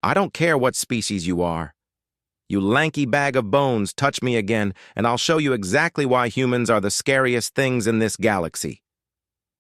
I don't care what species you are. You lanky bag of bones, touch me again, and I'll show you exactly why humans are the scariest things in this galaxy.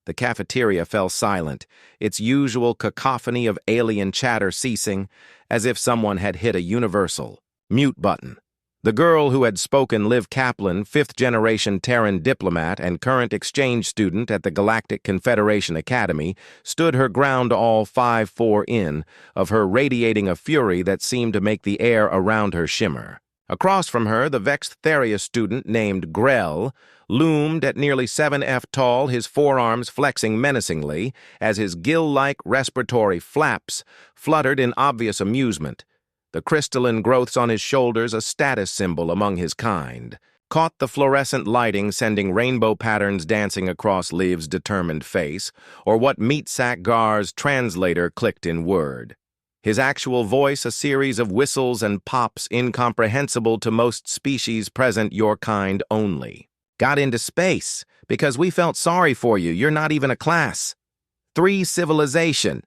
The cafeteria fell silent, its usual cacophony of alien chatter ceasing, as if someone had hit a universal mute button. The girl who had spoken, Liv Kaplan, fifth-generation Terran diplomat and current exchange student at the Galactic Confederation Academy, stood her ground all 5'4" in, of her radiating a fury that seemed to make the air around her shimmer. Across from her, the Vex'tharai student named Grell loomed at nearly 7 F tall, his forearms flexing menacingly as his gill-like respiratory flaps fluttered in obvious amusement. The crystalline growths on his shoulders, a status symbol among his kind, caught the fluorescent lighting sending rainbow patterns dancing across Liv's determined face, or what Meatsack Gar's translator clicked in word. His actual voice a series of whistles and pops incomprehensible to most species present your kind only. Got into space because we felt sorry for you. You're not even a class. 3 civilization.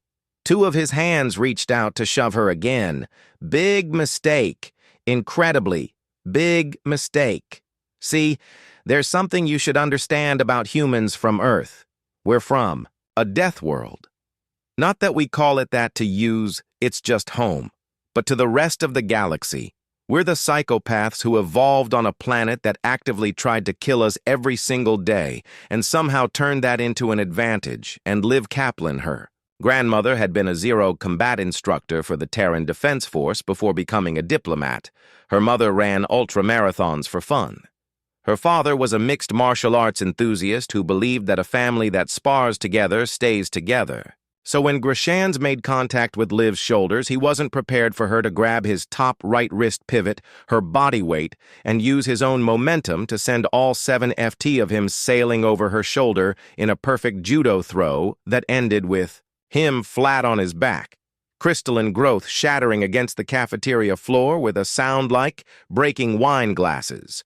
2 of his hands reached out to shove her again. Big mistake. Incredibly big mistake. See, there's something you should understand about humans from Earth. We're from a death world. Not that we call it that to use, it's just home. But to the rest of the galaxy, we're the psychopaths who evolved on a planet that actively tried to kill us every single day and somehow turned that into an advantage, and Liv Kaplan her grandmother had been a zero combat instructor for the Terran Defense Force before becoming a diplomat. Her mother ran ultramarathons for fun. Her father was a mixed martial arts enthusiast who believed that a family that spars together stays together. So when Grishans made contact with Liv's shoulders, he wasn't prepared for her to grab his top right wrist pivot, her body weight, and use his own momentum to send all 7 FT of him sailing over her shoulder in a perfect judo throw that ended with him flat on his back, crystalline growth shattering against the cafeteria floor with a sound like breaking wine glasses.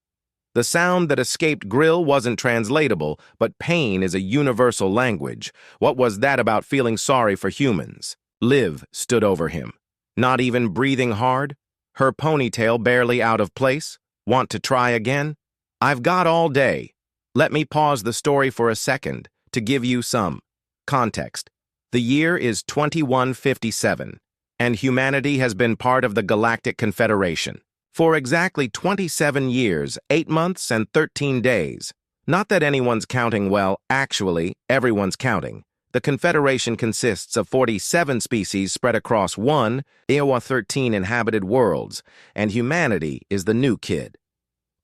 The sound that escaped Grill wasn't translatable, but pain is a universal language. What was that about feeling sorry for humans? Liv stood over him, not even breathing hard, her ponytail barely out of place. Want to try again? I've got all day. Let me pause the story for a second to give you some context. The year is 2157, and humanity has been part of the Galactic Confederation for exactly 27 years, 8 months, and 13 days. Not that anyone's counting well, actually, everyone's counting. The Confederation consists of 47 species spread across 13 inhabited worlds, and humanity is the new kid.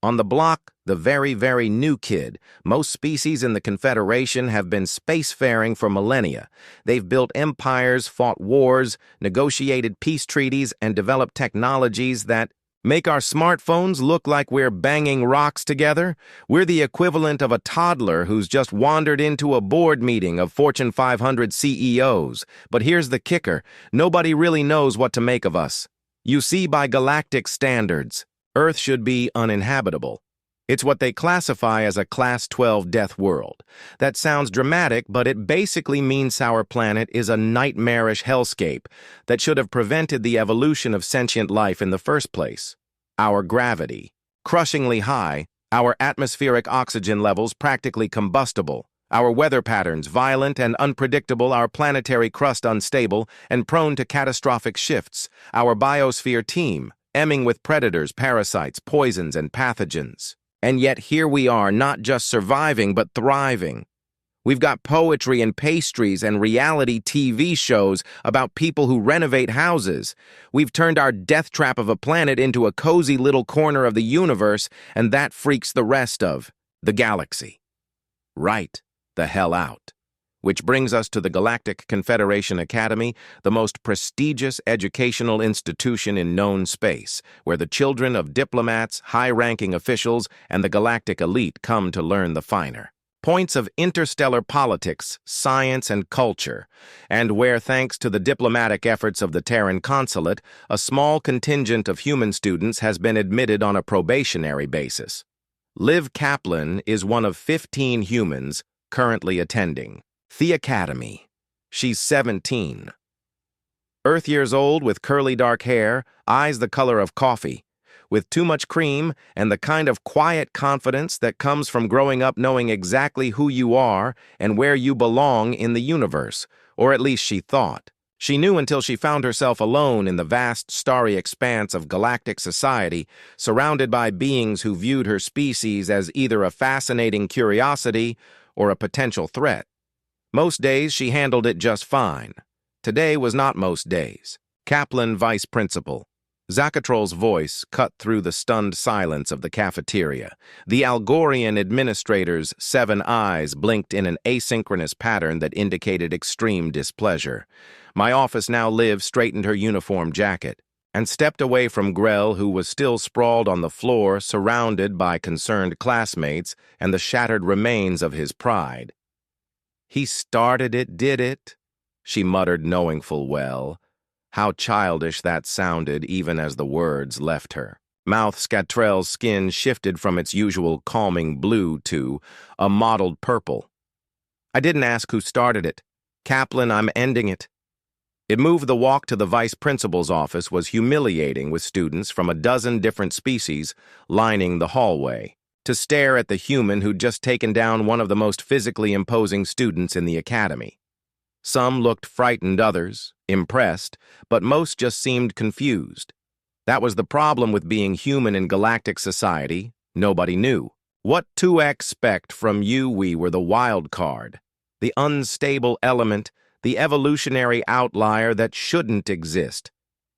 On the block, the very, very new kid. Most species in the Confederation have been spacefaring for millennia. They've built empires, fought wars, negotiated peace treaties, and developed technologies that make our smartphones look like we're banging rocks together. We're the equivalent of a toddler who's just wandered into a board meeting of Fortune 500 CEOs. But here's the kicker. Nobody really knows what to make of us. You see, by galactic standards, Earth should be uninhabitable. It's what they classify as a Class 12 death world. That sounds dramatic, but it basically means our planet is a nightmarish hellscape that should have prevented the evolution of sentient life in the first place. Our gravity, crushingly high, our atmospheric oxygen levels practically combustible, our weather patterns violent and unpredictable, our planetary crust unstable and prone to catastrophic shifts, our biosphere teem emming with predators, parasites, poisons, and pathogens. And yet here we are, not just surviving, but thriving. We've got poetry and pastries and reality TV shows about people who renovate houses. We've turned our death trap of a planet into a cozy little corner of the universe, and that freaks the rest of the galaxy right the hell out. Which brings us to the Galactic Confederation Academy, the most prestigious educational institution in known space, where the children of diplomats, high-ranking officials, and the galactic elite come to learn the finer points of interstellar politics, science, and culture, and where, thanks to the diplomatic efforts of the Terran consulate, a small contingent of human students has been admitted on a probationary basis. Liv Kaplan is one of 15 humans currently attending the Academy. She's 17. Earth years old with curly dark hair, eyes the color of coffee, with too much cream and the kind of quiet confidence that comes from growing up knowing exactly who you are and where you belong in the universe, or at least she thought. She knew until she found herself alone in the vast, starry expanse of galactic society, surrounded by beings who viewed her species as either a fascinating curiosity or a potential threat. Most days she handled it just fine. Today was not most days. Kaplan, vice principal. Zacatrol's voice cut through the stunned silence of the cafeteria. The Algorian administrator's 7 eyes blinked in an asynchronous pattern that indicated extreme displeasure. My office now Liv straightened her uniform jacket and stepped away from Grell, who was still sprawled on the floor, surrounded by concerned classmates and the shattered remains of his pride. "He started it, did it?" she muttered, knowing full well how childish that sounded even as the words left her. Mouth Scatrell's skin shifted from its usual calming blue to a mottled purple. "I didn't ask who started it. Kaplan, I'm ending it." It moved. The walk to the vice principal's office was humiliating, with students from a dozen different species lining the hallway to stare at the human who'd just taken down one of the most physically imposing students in the academy. Some looked frightened, others impressed, but most just seemed confused. That was the problem with being human in galactic society. Nobody knew what to expect from you. We were the wild card, the unstable element, the evolutionary outlier that shouldn't exist.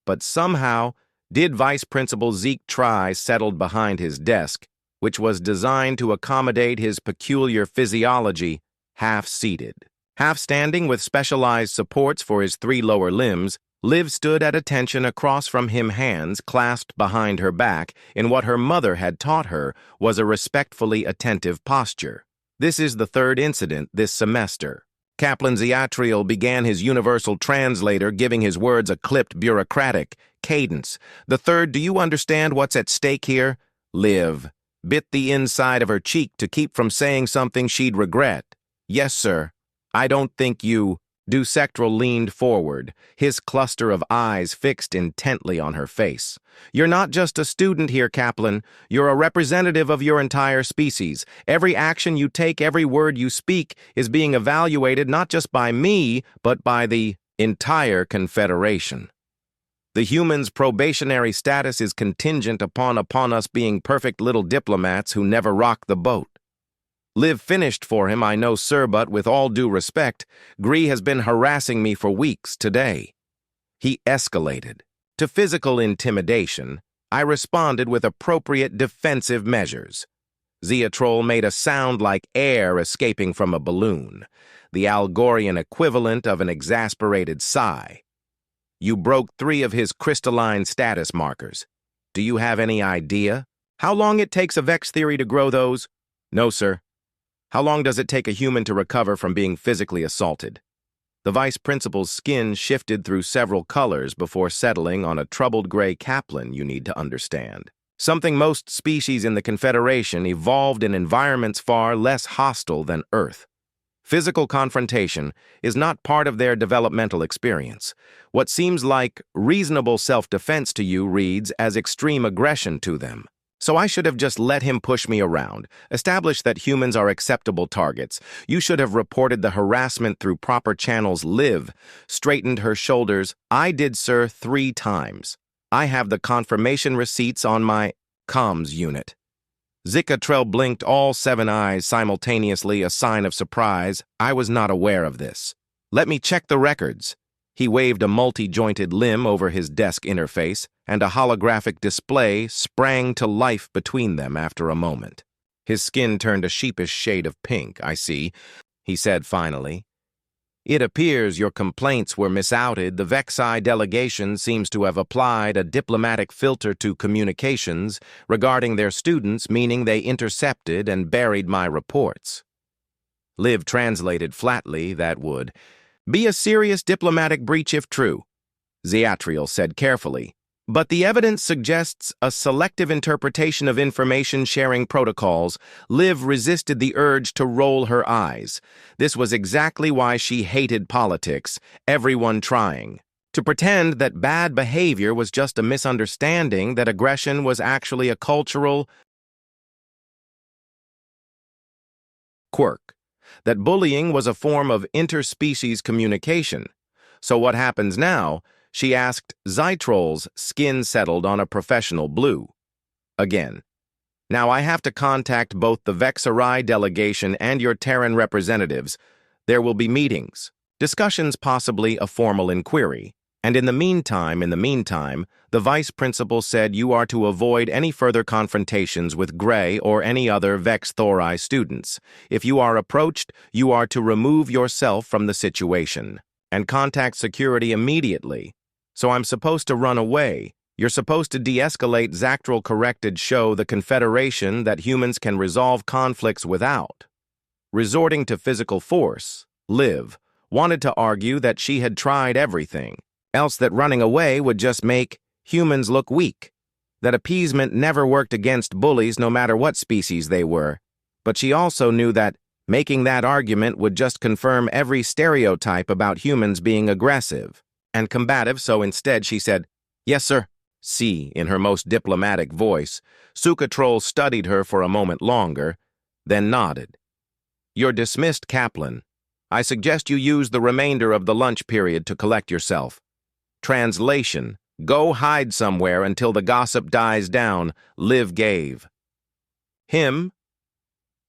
But somehow, did Vice Principal Vex'tharai settled behind his desk, which was designed to accommodate his peculiar physiology, half-seated. Half-standing with specialized supports for his 3 lower limbs, Liv stood at attention across from him, hands clasped behind her back in what her mother had taught her was a respectfully attentive posture. This is the 3rd incident this semester. Kaplan Ziatriel began his universal translator, giving his words a clipped, bureaucratic cadence. "The 3rd, do you understand what's at stake here?" Liv bit the inside of her cheek to keep from saying something she'd regret. "Yes, sir. I don't think you..." Sectral leaned forward, his cluster of eyes fixed intently on her face. "You're not just a student here, Kaplan. You're a representative of your entire species. Every action you take, every word you speak, is being evaluated not just by me, but by the entire Confederation. The human's probationary status is contingent upon us being perfect little diplomats who never rock the boat." Liv finished for him. "I know, sir, but with all due respect, Gree has been harassing me for weeks today." He escalated to physical intimidation. I responded with appropriate defensive measures. Ziatrol made a sound like air escaping from a balloon, the Algorian equivalent of an exasperated sigh. "You broke 3 of his crystalline status markers. Do you have any idea how long it takes a Vex theory to grow those?" "No, sir." "How long does it take a human to recover from being physically assaulted?" The vice principal's skin shifted through several colors before settling on a troubled gray. "Kaplan, you need to understand something. Most species in the Confederation evolved in environments far less hostile than Earth. Physical confrontation is not part of their developmental experience. What seems like reasonable self-defense to you reads as extreme aggression to them. So I should have just let him push me around, establish that humans are acceptable targets. You should have reported the harassment through proper channels." Liv straightened her shoulders. "I did, sir, 3 times. I have the confirmation receipts on my comms unit." Zicatrell blinked, all 7 eyes simultaneously, a sign of surprise. "I was not aware of this. Let me check the records." He waved a multi-jointed limb over his desk interface, and a holographic display sprang to life between them after a moment. His skin turned a sheepish shade of pink. "I see," he said finally. "It appears your complaints were misouted. The Vex'tharai delegation seems to have applied a diplomatic filter to communications regarding their students, meaning they intercepted and buried my reports." Liv translated flatly. "That would be a serious diplomatic breach if true," Ziatriel said carefully. "But the evidence suggests a selective interpretation of information-sharing protocols." Liv resisted the urge to roll her eyes. This was exactly why she hated politics, everyone trying To pretend that bad behavior was just a misunderstanding, that aggression was actually a cultural quirk, that bullying was a form of interspecies communication. So what happens now? She asked Zytrol's skin settled on a professional blue. Again. Now I have to contact both the Vex'tharai delegation and your Terran representatives. There will be meetings, discussions, possibly a formal inquiry. And in the meantime, the vice principal said you are to avoid any further confrontations with Gray or any other Vex'tharai students. If you are approached, you are to remove yourself from the situation and contact security immediately. So I'm supposed to run away. You're supposed to de-escalate. Zactrol corrected, show the Confederation that humans can resolve conflicts without resorting to physical force. Liv wanted to argue that she had tried everything, else that running away would just make humans look weak, that appeasement never worked against bullies no matter what species they were. But she also knew that making that argument would just confirm every stereotype about humans being aggressive and combative, so instead she said, "Yes, sir." See, in her most diplomatic voice. Sukatrol studied her for a moment longer, then nodded. "You're dismissed, Kaplan. I suggest you use the remainder of the lunch period to collect yourself." Translation: go hide somewhere until the gossip dies down, Liv gave him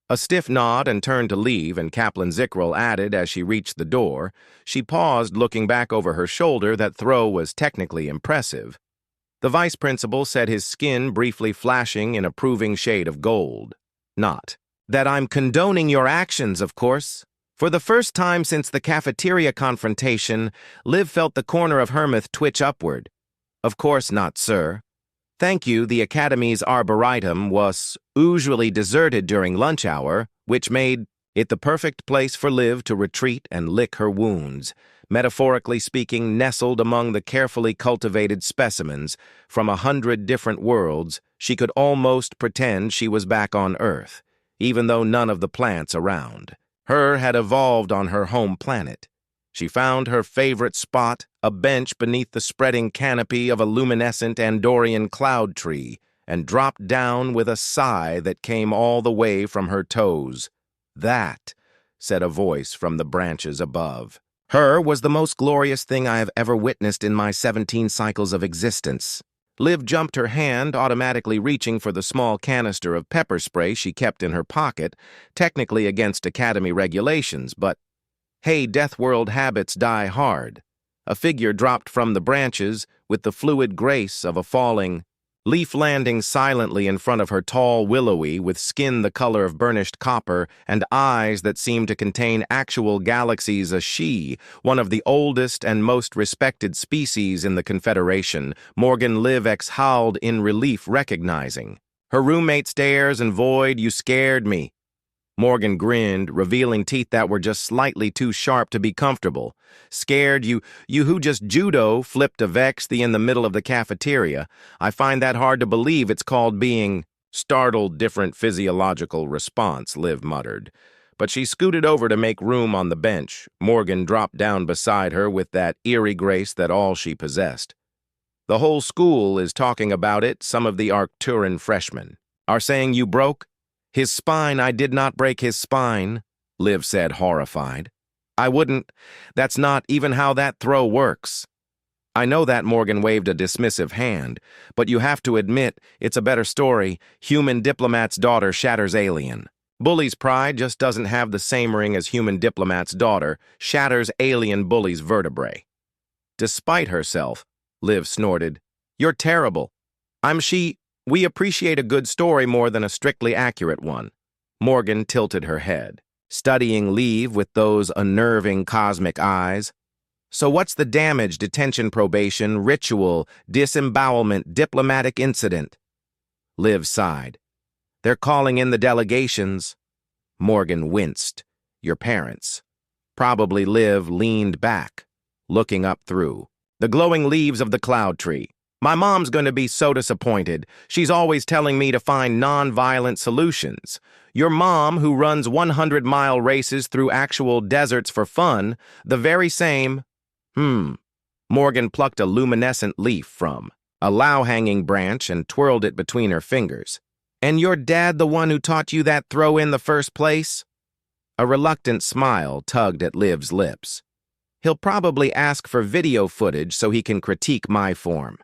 a stiff nod and turned to leave, and Kaplan Zytrol added as she reached the door. She paused, looking back over her shoulder. That throw was technically impressive. The vice principal said, his skin briefly flashing in approving shade of gold. "Not that I'm condoning your actions, of course." For the first time since the cafeteria confrontation, Liv felt the corner of her mouth twitch upward. "Of course not, sir. Thank you. The Academy's Arboretum was usually deserted during lunch hour, which made it the perfect place for Liv to retreat and lick her wounds, metaphorically speaking, nestled among the carefully cultivated specimens from 100 different worlds. She could almost pretend she was back on Earth, even though none of the plants around her had evolved on her home planet. She found her favorite spot, a bench beneath the spreading canopy of a luminescent Andorian cloud tree, and dropped down with a sigh that came all the way from her toes. "That," said a voice from the branches above, "her was the most glorious thing I have ever witnessed in my 17 cycles of existence." Liv jumped, her hand automatically reaching for the small canister of pepper spray she kept in her pocket, technically against Academy regulations, but hey, Death World habits die hard. A figure dropped from the branches with the fluid grace of a falling leaf, landing silently in front of her, tall, willowy, with skin the color of burnished copper and eyes that seemed to contain actual galaxies. A she, one of the oldest and most respected species in the Confederation. Morgan. Liv exhaled in relief, recognizing her roommate. Stares and void. "You scared me." Morgan grinned, revealing teeth that were just slightly too sharp to be comfortable. "Scared you who just judo flipped a Vex'tharai in the middle of the cafeteria. I find that hard to believe. It's called being startled." Different physiological response, Liv muttered. But she scooted over to make room on the bench. Morgan dropped down beside her with that eerie grace that all she possessed. "The whole school is talking about it. Some of the Arcturan freshmen are saying you broke his spine." "I did not break his spine," Liv said, horrified. "I wouldn't. That's not even how that throw works." "I know that," Morgan waved a dismissive hand, "but you have to admit it's a better story. Human diplomat's daughter shatters alien. Bully's pride just doesn't have the same ring as human diplomat's daughter shatters alien bully's vertebrae." Despite herself, Liv snorted, "You're terrible. We appreciate a good story more than a strictly accurate one." Morgan tilted her head, studying Liv with those unnerving cosmic eyes. "So what's the damage? Detention, probation, ritual, disembowelment, diplomatic incident?" Liv sighed. "They're calling in the delegations." Morgan winced. "Your parents." "Probably." Liv leaned back, looking up through the glowing leaves of the cloud tree. "My mom's going to be so disappointed. She's always telling me to find non-violent solutions. Your mom, who runs 100-mile races through actual deserts for fun, the very same." Morgan plucked a luminescent leaf from a low-hanging branch and twirled it between her fingers. "And your dad the one who taught you that throw in the first place?" A reluctant smile tugged at Liv's lips. "He'll probably ask for video footage so he can critique my form."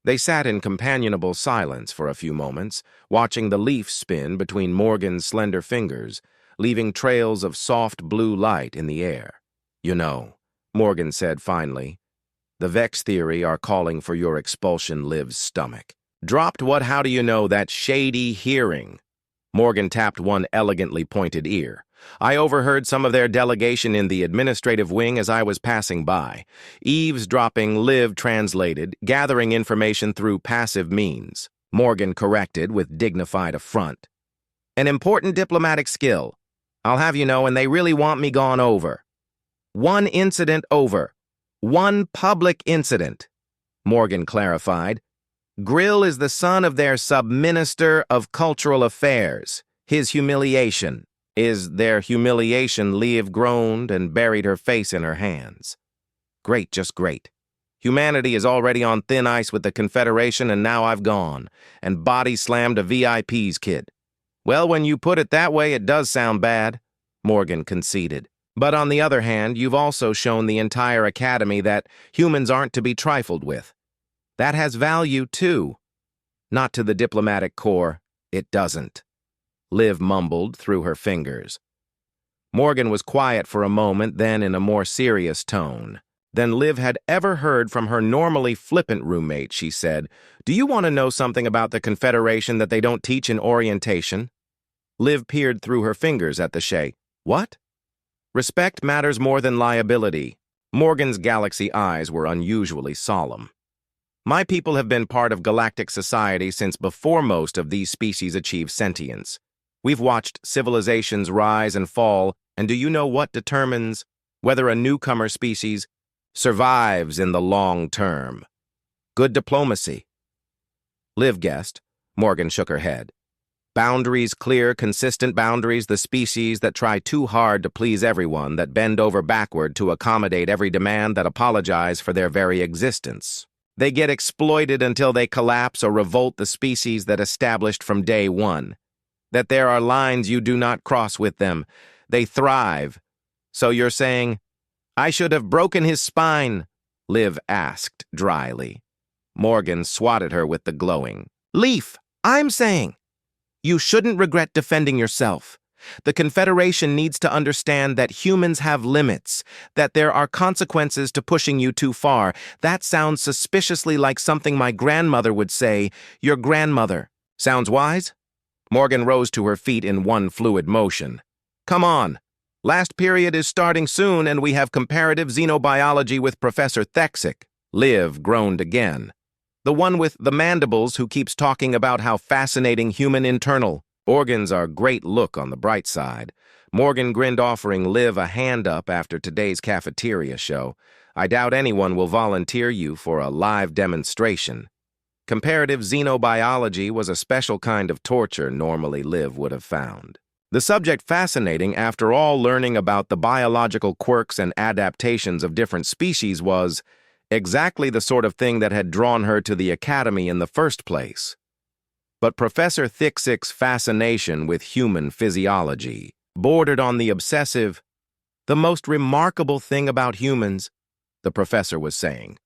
They sat in companionable silence for a few moments, watching the leaf spin between Morgan's slender fingers, leaving trails of soft blue light in the air. "You know," Morgan said finally, "the Vex'tharai are calling for your expulsion, Liv's stomach." "Dropped what? How do you know? That shady hearing." Morgan tapped one elegantly pointed ear. "I overheard some of their delegation in the administrative wing as I was passing by. Eavesdropping," Liv translated, "gathering information through passive means." Morgan corrected with dignified affront. "An important diplomatic skill. I'll have you know, and they really want me gone over. One incident over. One public incident," Morgan clarified. "Grill is the son of their sub-minister of cultural affairs. His humiliation is their humiliation." Liv groaned and buried her face in her hands. "Great, just great. Humanity is already on thin ice with the Confederation, and now I've gone and body slammed a VIP's kid." "Well, when you put it that way, it does sound bad," Morgan conceded. "But on the other hand, you've also shown the entire Academy that humans aren't to be trifled with. That has value, too." "Not to the diplomatic corps, it doesn't," Liv mumbled through her fingers. Morgan was quiet for a moment, then in a more serious tone than Liv had ever heard from her normally flippant roommate, she said, "Do you want to know something about the Confederation that they don't teach in orientation?" Liv peered through her fingers at the Shay. "What?" "Respect matters more than liability." Morgan's galaxy eyes were unusually solemn. "My people have been part of galactic society since before most of these species achieved sentience. We've watched civilizations rise and fall, and do you know what determines whether a newcomer species survives in the long term? Good diplomacy." Liv guessed. Morgan shook her head. "Boundaries, clear, consistent boundaries, the species that try too hard to please everyone, that bend over backward to accommodate every demand, that apologize for their very existence. They get exploited until they collapse or revolt, the species that established from day one that there are lines you do not cross with them. They thrive." "So you're saying I should have broken his spine?" Liv asked dryly. Morgan swatted her with the glowing. "Leaf, I'm saying you shouldn't regret defending yourself. The Confederation needs to understand that humans have limits, that there are consequences to pushing you too far." "That sounds suspiciously like something my grandmother would say." "Your grandmother. Sounds wise?" Morgan rose to her feet in one fluid motion. "Come on. Last period is starting soon, and we have comparative xenobiology with Professor Thexik." Liv groaned again. "The one with the mandibles who keeps talking about how fascinating human internal organs are." "Great, look on the bright side." Morgan grinned, offering Liv a hand up after today's cafeteria show. "I doubt anyone will volunteer you for a live demonstration." Comparative xenobiology was a special kind of torture normally Liv would have found. The subject fascinating, after all. Learning about the biological quirks and adaptations of different species was exactly the sort of thing that had drawn her to the Academy in the first place. But Professor Thexik's fascination with human physiology bordered on the obsessive. "The most remarkable thing about humans," the professor was saying,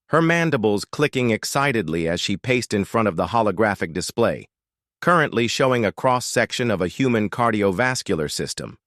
her mandibles clicking excitedly as she paced in front of the holographic display, currently showing a cross-section of a human cardiovascular system,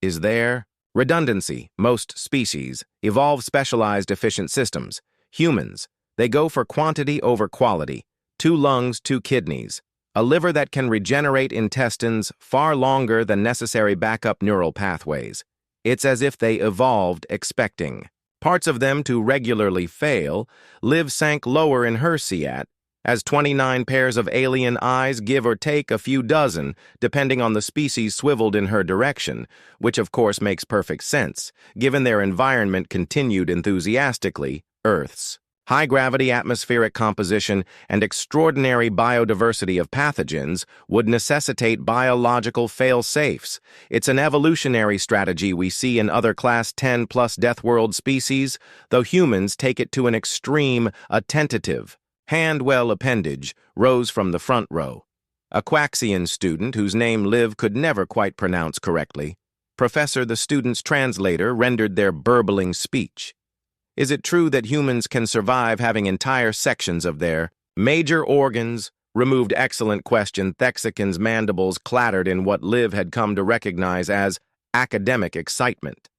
"is there redundancy. Most species evolve specialized efficient systems. Humans, they go for quantity over quality. 2 lungs, 2 kidneys, a liver that can regenerate intestines far longer than necessary backup neural pathways. It's as if they evolved expecting parts of them to regularly fail." Liv sank lower in her seat, as 29 pairs of alien eyes, give or take a few dozen, depending on the species, swiveled in her direction, which of course makes perfect sense, given their environment. Continued enthusiastically, Earth's High-gravity atmospheric composition and extraordinary biodiversity of pathogens would necessitate biological fail-safes. It's an evolutionary strategy we see in other Class 10+ Death World species, though humans take it to an extreme. A tentative, hand-well appendage rose from the front row. A Quaxian student whose name Liv could never quite pronounce correctly. Professor, the student's translator, rendered their burbling speech. Is it true that humans can survive having entire sections of their major organs removed? Excellent question. Thexakin's mandibles clattered in what Liv had come to recognize as academic excitement.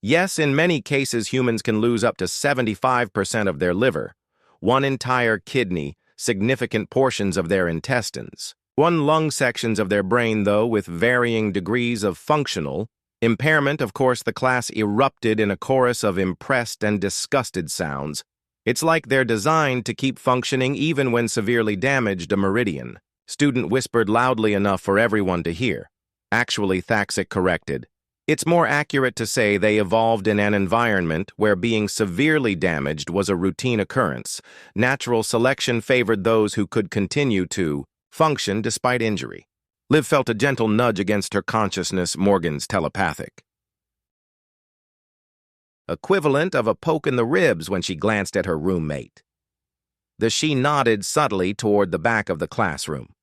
Yes, in many cases humans can lose up to 75% of their liver, one entire kidney, significant portions of their intestines, one lung sections of their brain, though, with varying degrees of functional impairment. Of course, the class erupted in a chorus of impressed and disgusted sounds. It's like they're designed to keep functioning even when severely damaged. A meridian. Student whispered loudly enough for everyone to hear. Actually, Thaxic corrected. It's more accurate to say they evolved in an environment where being severely damaged was a routine occurrence. Natural selection favored those who could continue to function despite injury. Liv felt a gentle nudge against her consciousness, Morgan's telepathic equivalent of a poke in the ribs when she glanced at her roommate. She nodded subtly toward the back of the classroom.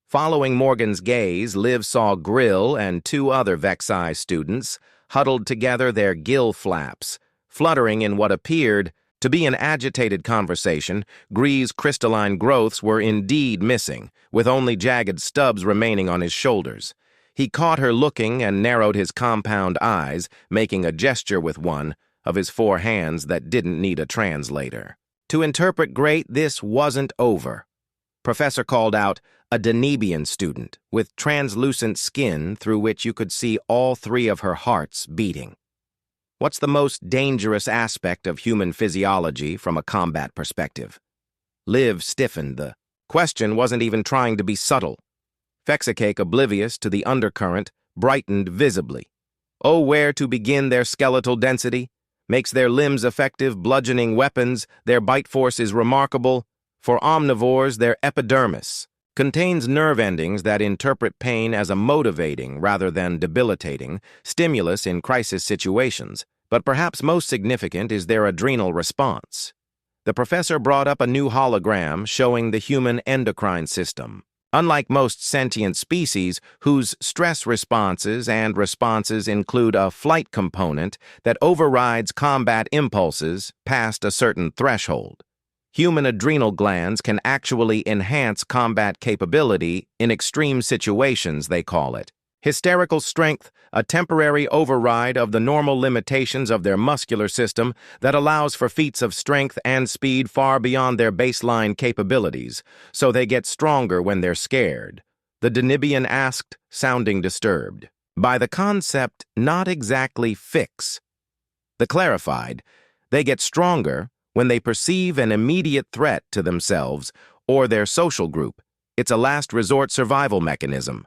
Following Morgan's gaze, Liv saw Grill and two other Vex'tharai students huddled together, their gill flaps fluttering in what appeared to be an agitated conversation. Gree's crystalline growths were indeed missing, with only jagged stubs remaining on his shoulders. He caught her looking and narrowed his compound eyes, making a gesture with one of his four hands that didn't need a translator. To interpret great, this wasn't over. Professor called out, a Danubian student with translucent skin through which you could see all three of her hearts beating. What's the most dangerous aspect of human physiology from a combat perspective? Liv stiffened. The question wasn't even trying to be subtle. Vex'tharai, oblivious to the undercurrent, brightened visibly. Oh, where to begin? Their skeletal density makes their limbs effective bludgeoning weapons. Their bite force is remarkable. For omnivores, their epidermis contains nerve endings that interpret pain as a motivating rather than debilitating stimulus in crisis situations. But perhaps most significant is their adrenal response. The professor brought up a new hologram showing the human endocrine system. Unlike most sentient species whose stress responses include a flight component that overrides combat impulses past a certain threshold, human adrenal glands can actually enhance combat capability in extreme situations, they call it. Hysterical strength, a temporary override of the normal limitations of their muscular system that allows for feats of strength and speed far beyond their baseline capabilities, so they get stronger when they're scared. The Danubian asked, sounding disturbed. By the concept, not exactly fix. The clarified, they get stronger when they perceive an immediate threat to themselves or their social group. It's a last resort survival mechanism.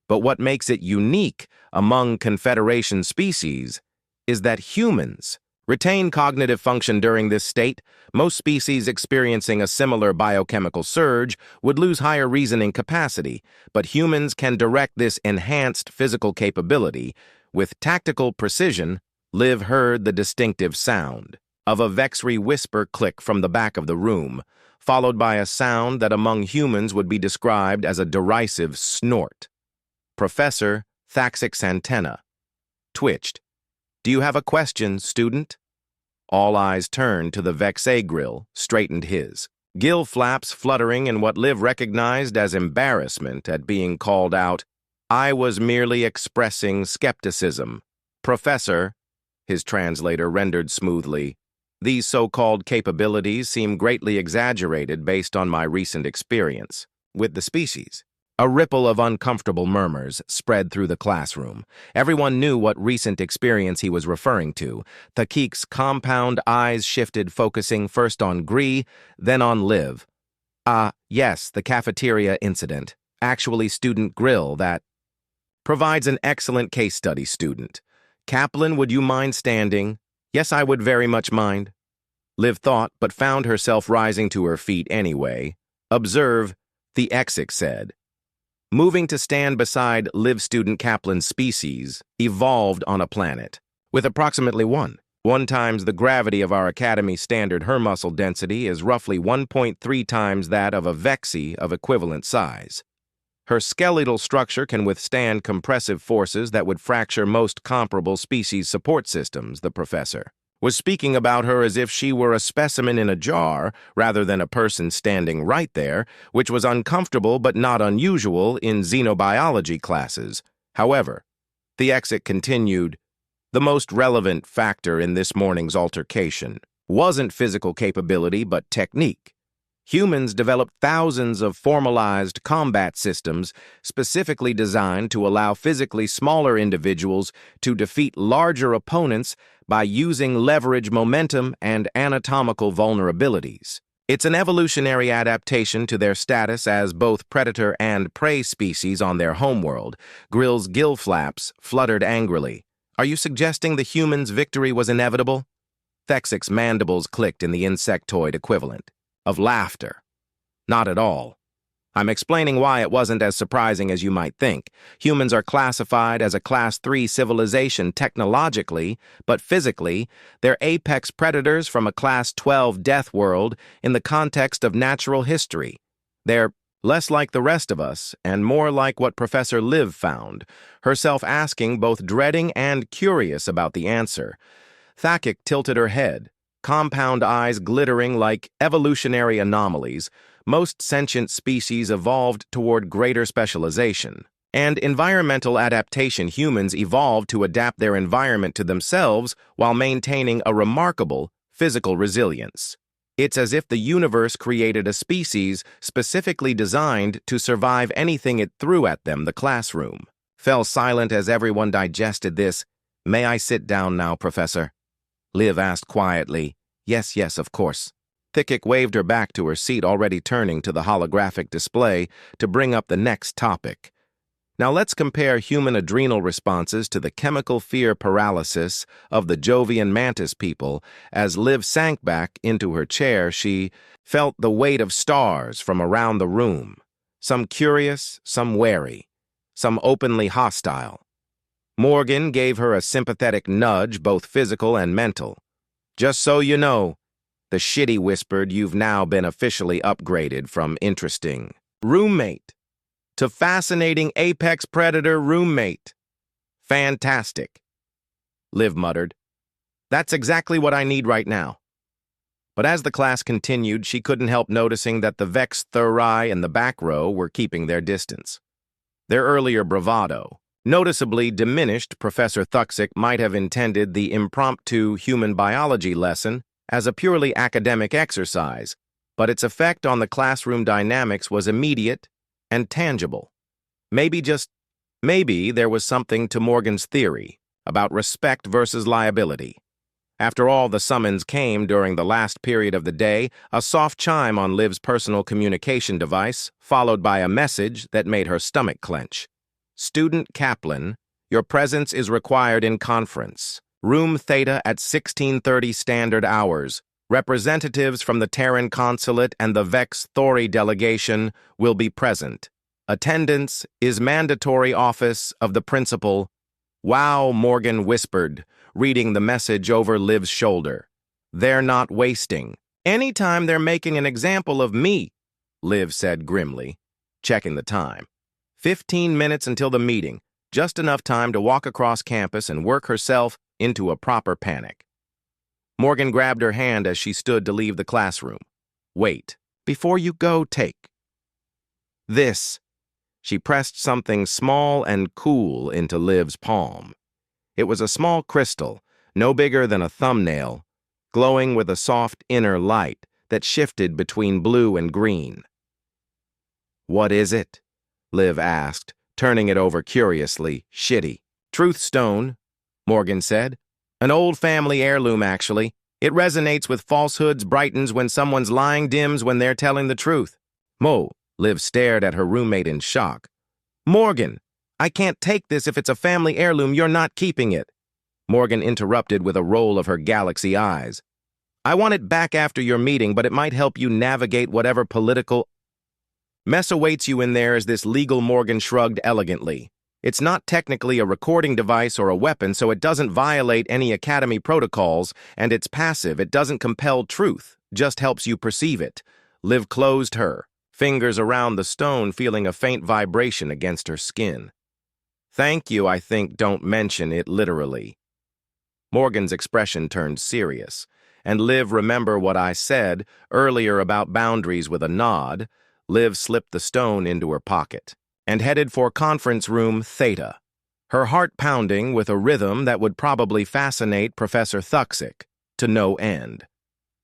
But what makes it unique among Confederation species is that humans retain cognitive function during this state. Most species experiencing a similar biochemical surge would lose higher reasoning capacity, but humans can direct this enhanced physical capability with tactical precision. Liv heard the distinctive sound of a Vex'tharai whisper click from the back of the room, followed by a sound that among humans would be described as a derisive snort. Professor Thaxic's antenna twitched. Do you have a question, student? All eyes turned to the Vex'tharai grill, straightened his. Gill flaps fluttering in what Liv recognized as embarrassment at being called out. I was merely expressing skepticism. Professor, his translator rendered smoothly, these so-called capabilities seem greatly exaggerated based on my recent experience with the species. A ripple of uncomfortable murmurs spread through the classroom. Everyone knew what recent experience he was referring to. Thakik's compound eyes shifted, focusing first on Gree, then on Liv. Yes, the cafeteria incident. Actually, student Grill, that provides an excellent case study, student. Kaplan, would you mind standing? Yes, I would very much mind. Liv thought, but found herself rising to her feet anyway. Observe, the Exik said. Moving to stand beside Liv student Kaplan's species evolved on a planet with approximately one times the gravity of our Academy standard. Her muscle density is roughly 1.3 times that of a Vex'tharai of equivalent size. Her skeletal structure can withstand compressive forces that would fracture most comparable species support systems, the professor was speaking about her as if she were a specimen in a jar rather than a person standing right there, which was uncomfortable but not unusual in xenobiology classes. However, the Exik continued, the most relevant factor in this morning's altercation wasn't physical capability but technique. Humans developed thousands of formalized combat systems specifically designed to allow physically smaller individuals to defeat larger opponents by using leverage momentum and anatomical vulnerabilities. It's an evolutionary adaptation to their status as both predator and prey species on their homeworld. Grill's gill flaps fluttered angrily. Are you suggesting the human's victory was inevitable? Thexic's mandibles clicked in the insectoid equivalent of laughter. Not at all. I'm explaining why it wasn't as surprising as you might think. Humans are classified as a Class 3 civilization technologically, but physically, they're apex predators from a Class 12 death world in the context of natural history. They're less like the rest of us, and more like what Professor Liv found, herself asking, both dreading and curious about the answer. Thakik tilted her head, compound eyes glittering like evolutionary anomalies. Most sentient species evolved toward greater specialization. And environmental adaptation, humans evolved to adapt their environment to themselves while maintaining a remarkable physical resilience. It's as if the universe created a species specifically designed to survive anything it threw at them. The classroom fell silent as everyone digested this. May I sit down now, Professor? Liv asked quietly. Yes, of course. Thikik waved her back to her seat, already turning to the holographic display to bring up the next topic. Now let's compare human adrenal responses to the chemical fear paralysis of the Jovian mantis people. As Liv sank back into her chair, she felt the weight of stars from around the room, some curious, some wary, some openly hostile. Morgan gave her a sympathetic nudge, both physical and mental. Just so you know, the Sidhe whispered, you've now been officially upgraded from interesting roommate to fascinating apex predator roommate. Fantastic. Liv muttered. That's exactly what I need right now. But as the class continued, she couldn't help noticing that the Vex'tharai in the back row were keeping their distance. Their earlier bravado noticeably diminished. Professor Thuxic might have intended the impromptu human biology lesson as a purely academic exercise, but its effect on the classroom dynamics was immediate and tangible. Maybe there was something to Morgan's theory about respect versus liability. After all, the summons came during the last period of the day, a soft chime on Liv's personal communication device, followed by a message that made her stomach clench. Student Kaplan, your presence is required in conference. Room Theta at 16:30 standard hours. Representatives from the Terran consulate and the Vex'tharai delegation will be present. Attendance is mandatory. Office of the principal. Wow, Morgan whispered, reading the message over Liv's shoulder. They're not wasting any time. They're making an example of me, Liv said grimly, checking the time. 15 minutes until the meeting, just enough time to walk across campus and work herself into a proper panic. Morgan grabbed her hand as she stood to leave the classroom. Wait, before you go, take this. She pressed something small and cool into Liv's palm. It was a small crystal, no bigger than a thumbnail, glowing with a soft inner light that shifted between blue and green. What is it? Liv asked, turning it over curiously. Sidhe. Truth stone, Morgan said. An old family heirloom, actually. It resonates with falsehoods, brightens when someone's lying, dims when they're telling the truth. Liv stared at her roommate in shock. Morgan, I can't take this. If it's a family heirloom, you're not keeping it. Morgan interrupted with a roll of her galaxy eyes. I want it back after your meeting, but it might help you navigate whatever political mess awaits you in there. As this legal Morgan shrugged elegantly. It's not technically a recording device or a weapon, so it doesn't violate any Academy protocols, and it's passive. It doesn't compel truth, just helps you perceive it. Liv closed her, fingers around the stone, feeling a faint vibration against her skin. Thank you, I think. Don't mention it literally. Morgan's expression turned serious, and Liv, remember what I said earlier about boundaries. With a nod, Liv slipped the stone into her pocket and headed for conference room Theta, her heart pounding with a rhythm that would probably fascinate Professor Thuxic to no end.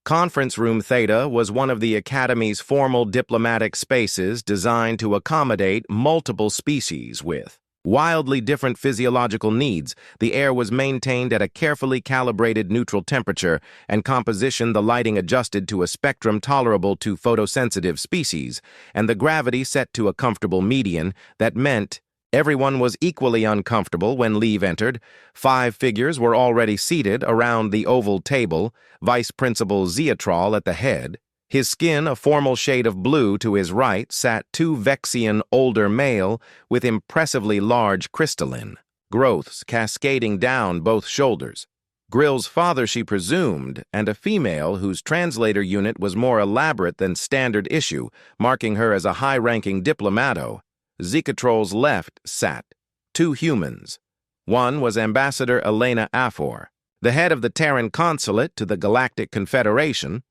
Conference room Theta was one of the Academy's formal diplomatic spaces designed to accommodate multiple species with wildly different physiological needs. The air was maintained at a carefully calibrated neutral temperature and composition, the lighting adjusted to a spectrum tolerable to photosensitive species, and the gravity set to a comfortable median. That meant everyone was equally uncomfortable when Liv entered. 5 figures were already seated around the oval table, Vice Principal Zeatral at the head. His skin a formal shade of blue. To his right sat 2 Vexian older male with impressively large crystalline growths cascading down both shoulders. Grill's father, she presumed, and a female whose translator unit was more elaborate than standard issue, marking her as a high-ranking diplomato. Zecatrol's left sat 2 humans. One was Ambassador Elena Afor, the head of the Terran consulate to the Galactic Confederation,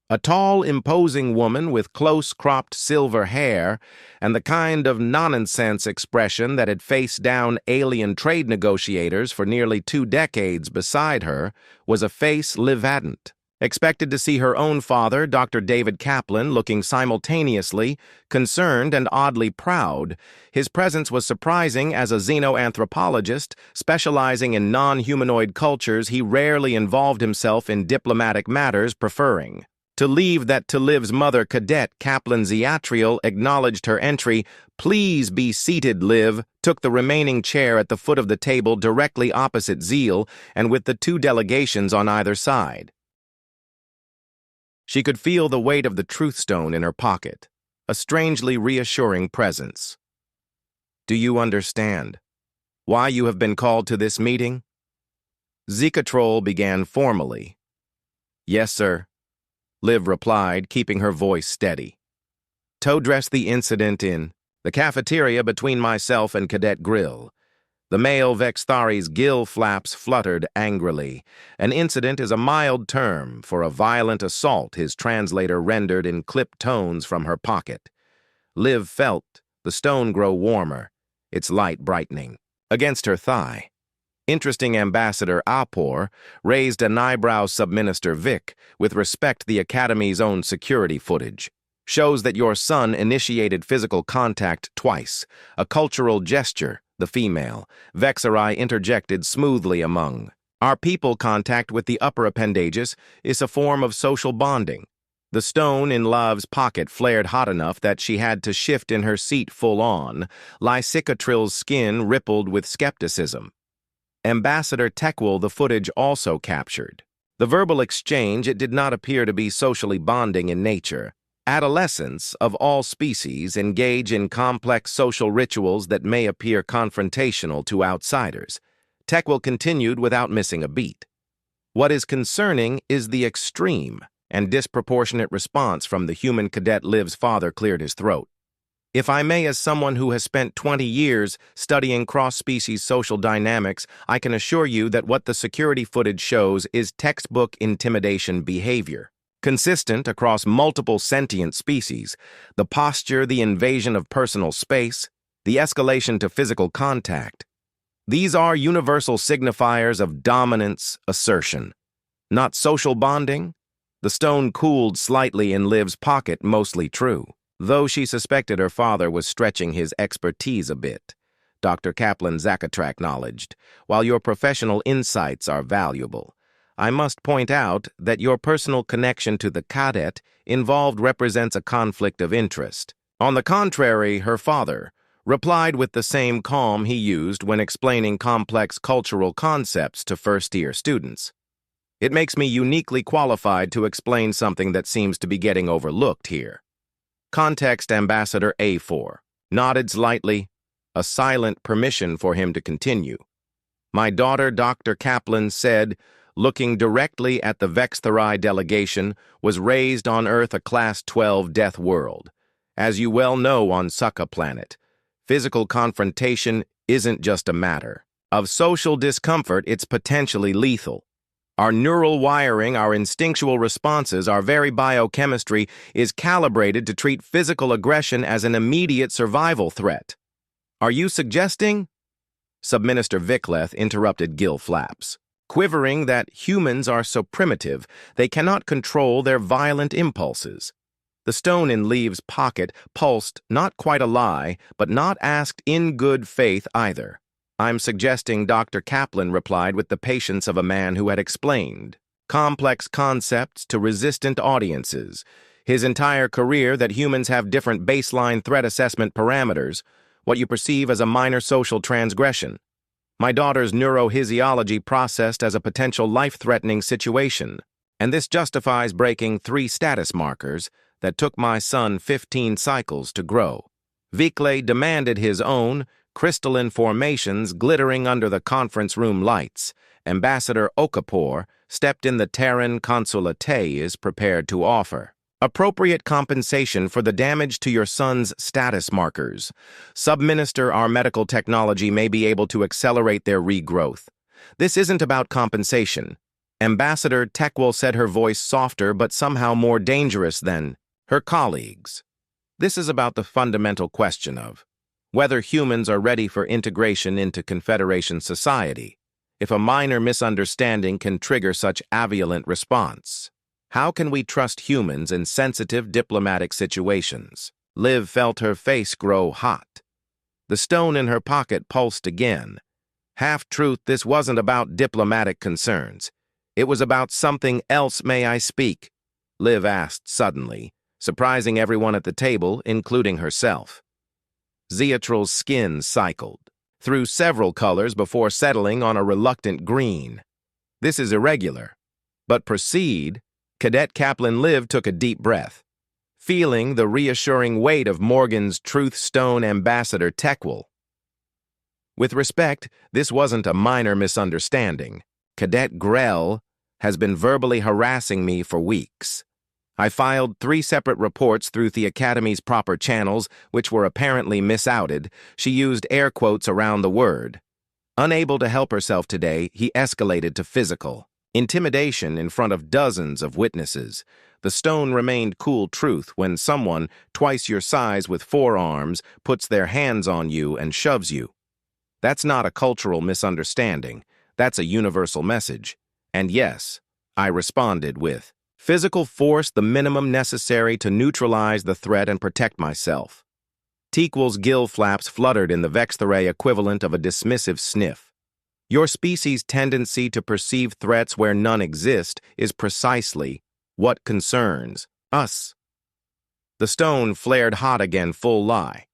a tall, imposing woman with close-cropped silver hair and the kind of nonsense expression that had faced down alien trade negotiators for nearly 2 decades. Beside her was a face Liv hadn't expected to see: her own father, Dr. David Kaplan, looking simultaneously concerned and oddly proud. His presence was surprising. As a xenoanthropologist specializing in non-humanoid cultures, he rarely involved himself in diplomatic matters, preferring to leave that to Liv's mother. Cadet Kaplan Zeatriel acknowledged her entry. Please be seated. Liv took the remaining chair at the foot of the table directly opposite Zeal and with the 2 delegations on either side. She could feel the weight of the truth stone in her pocket, a strangely reassuring presence. Do you understand why you have been called to this meeting? Zecatrol began formally. Yes, sir, Liv replied, keeping her voice steady. To address the incident in the cafeteria between myself and Cadet Grill. The male Vex'tharai's gill flaps fluttered angrily. An incident is a mild term for a violent assault, his translator rendered in clipped tones from her pocket. Liv felt the stone grow warmer, its light brightening against her thigh. Interesting. Ambassador Apor raised an eyebrow. Subminister Vic, with respect, the Academy's own security footage shows that your son initiated physical contact twice, a cultural gesture. The female Vex'tharai interjected smoothly. Among our people, contact with the upper appendages is a form of social bonding. The stone in Liv's pocket flared hot enough that she had to shift in her seat full on. Lysicatril's skin rippled with skepticism. Ambassador Tekwil, the footage also captured the verbal exchange. It did not appear to be socially bonding in nature. Adolescents of all species engage in complex social rituals that may appear confrontational to outsiders. Tekwil continued without missing a beat. What is concerning is the extreme and disproportionate response from the human cadet. Liv's father cleared his throat. If I may, as someone who has spent 20 years studying cross-species social dynamics, I can assure you that what the security footage shows is textbook intimidation behavior, consistent across multiple sentient species. The posture, the invasion of personal space, the escalation to physical contact. These are universal signifiers of dominance, assertion, not social bonding. The stone cooled slightly in Liv's pocket, mostly true. Though she suspected her father was stretching his expertise a bit. Dr. Kaplan Zakatrak acknowledged, while your professional insights are valuable, I must point out that your personal connection to the cadet involved represents a conflict of interest. On the contrary, her father replied with the same calm he used when explaining complex cultural concepts to first-year students. It makes me uniquely qualified to explain something that seems to be getting overlooked here. Context Ambassador A4 nodded slightly, a silent permission for him to continue. My daughter, Dr. Kaplan, said, looking directly at the Vex'tharai delegation, was raised on Earth a Class 12 death world. As you well know on Succa planet, physical confrontation isn't just a matter of social discomfort, it's potentially lethal. Our neural wiring, our instinctual responses, our very biochemistry is calibrated to treat physical aggression as an immediate survival threat. Are you suggesting? Subminister Vex'tharai interrupted gill flaps, quivering that humans are so primitive they cannot control their violent impulses. The stone in Liv's pocket pulsed, not quite a lie, but not asked in good faith either. I'm suggesting, Dr. Kaplan replied with the patience of a man who had explained complex concepts to resistant audiences. His entire career that humans have different baseline threat assessment parameters, what you perceive as a minor social transgression. My daughter's neurophysiology processed as a potential life-threatening situation, and this justifies breaking 3 status markers that took my son 15 cycles to grow. Vex'tharai demanded his own, crystalline formations glittering under the conference room lights. Ambassador Okafor stepped in the Terran consulate is prepared to offer appropriate compensation for the damage to your son's status markers. Subminister, our medical technology may be able to accelerate their regrowth. This isn't about compensation. Ambassador Tekwil said, her voice softer but somehow more dangerous than her colleagues. This is about the fundamental question of whether humans are ready for integration into Confederation society. If a minor misunderstanding can trigger such aviolent response, how can we trust humans in sensitive diplomatic situations? Liv felt her face grow hot. The stone in her pocket pulsed again. Half-truth, this wasn't about diplomatic concerns. It was about something else. May I speak? Liv asked suddenly, surprising everyone at the table, including herself. Zeatral's skin cycled through several colors before settling on a reluctant green. This is irregular. But proceed. Cadet Kaplan. Liv took a deep breath, feeling the reassuring weight of Morgan's truth stone. Ambassador Tekwil. With respect, this wasn't a minor misunderstanding. Cadet Grell has been verbally harassing me for weeks. I filed 3 separate reports through the Academy's proper channels, which were apparently misouted. She used air quotes around the word. Unable to help herself today, he escalated to physical intimidation in front of dozens of witnesses. The stone remained cool truth when someone twice your size with 4 arms puts their hands on you and shoves you. That's not a cultural misunderstanding. That's a universal message. And yes, I responded with physical force, the minimum necessary to neutralize the threat and protect myself. Tekwil's gill flaps fluttered in the Vex'tharai equivalent of a dismissive sniff. Your species' tendency to perceive threats where none exist is precisely what concerns us. The stone flared hot again, full lie.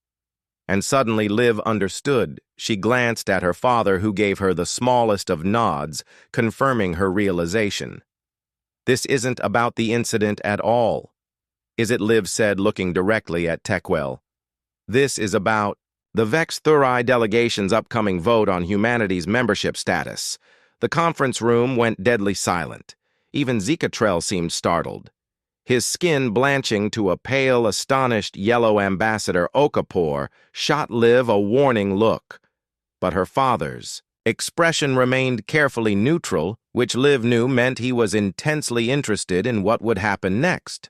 And suddenly Liv understood. She glanced at her father, who gave her the smallest of nods, confirming her realization. This isn't about the incident at all, is it? Liv said, looking directly at Tekwil. This is about the Vex'tharai delegation's upcoming vote on humanity's membership status. The conference room went deadly silent. Even Zeatral seemed startled, his skin blanching to a pale, astonished yellow. Ambassador Okafor shot Liv a warning look, but her father's expression remained carefully neutral, which Liv knew meant he was intensely interested in what would happen next.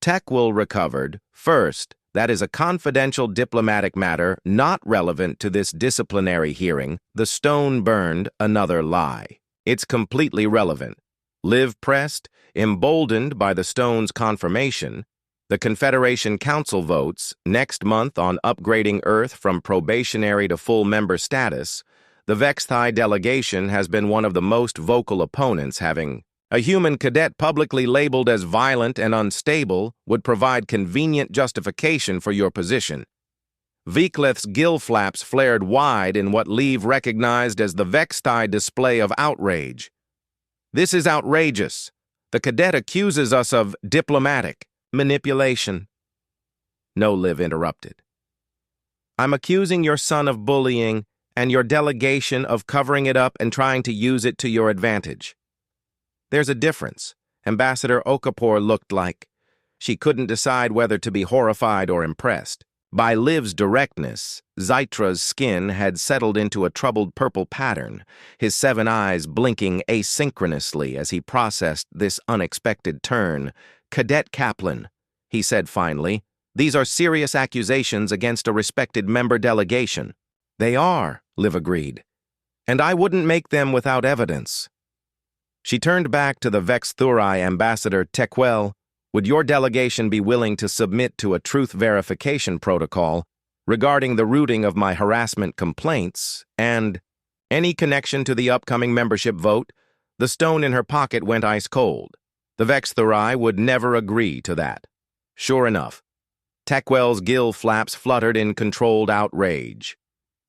Tekwil recovered. First, that is a confidential diplomatic matter not relevant to this disciplinary hearing. The stone burned. Another lie. It's completely relevant. Liv pressed, emboldened by the stone's confirmation. The Confederation Council votes next month on upgrading Earth from probationary to full member status. The Vex'tharai delegation has been one of the most vocal opponents. Having a human cadet publicly labeled as violent and unstable would provide convenient justification for your position. Vex'tharai's gill flaps flared wide in what Liv recognized as the Vex'tharai display of outrage. This is outrageous. The cadet accuses us of diplomatic manipulation. No, Liv interrupted. I'm accusing your son of bullying and your delegation of covering it up and trying to use it to your advantage. There's a difference. Ambassador Okafor looked like she couldn't decide whether to be horrified or impressed. By Liv's directness, Vex'tharai's skin had settled into a troubled purple pattern, his 7 eyes blinking asynchronously as he processed this unexpected turn. "Cadet Kaplan," he said finally, "these are serious accusations against a respected member delegation." "They are," Liv agreed, "and I wouldn't make them without evidence." She turned back to the Vex'tharai ambassador. "Tequel, would your delegation be willing to submit to a truth verification protocol regarding the routing of my harassment complaints and any connection to the upcoming membership vote?" The stone in her pocket went ice cold. The Vex'tharai would never agree to that. Sure enough, Tequel's gill flaps fluttered in controlled outrage.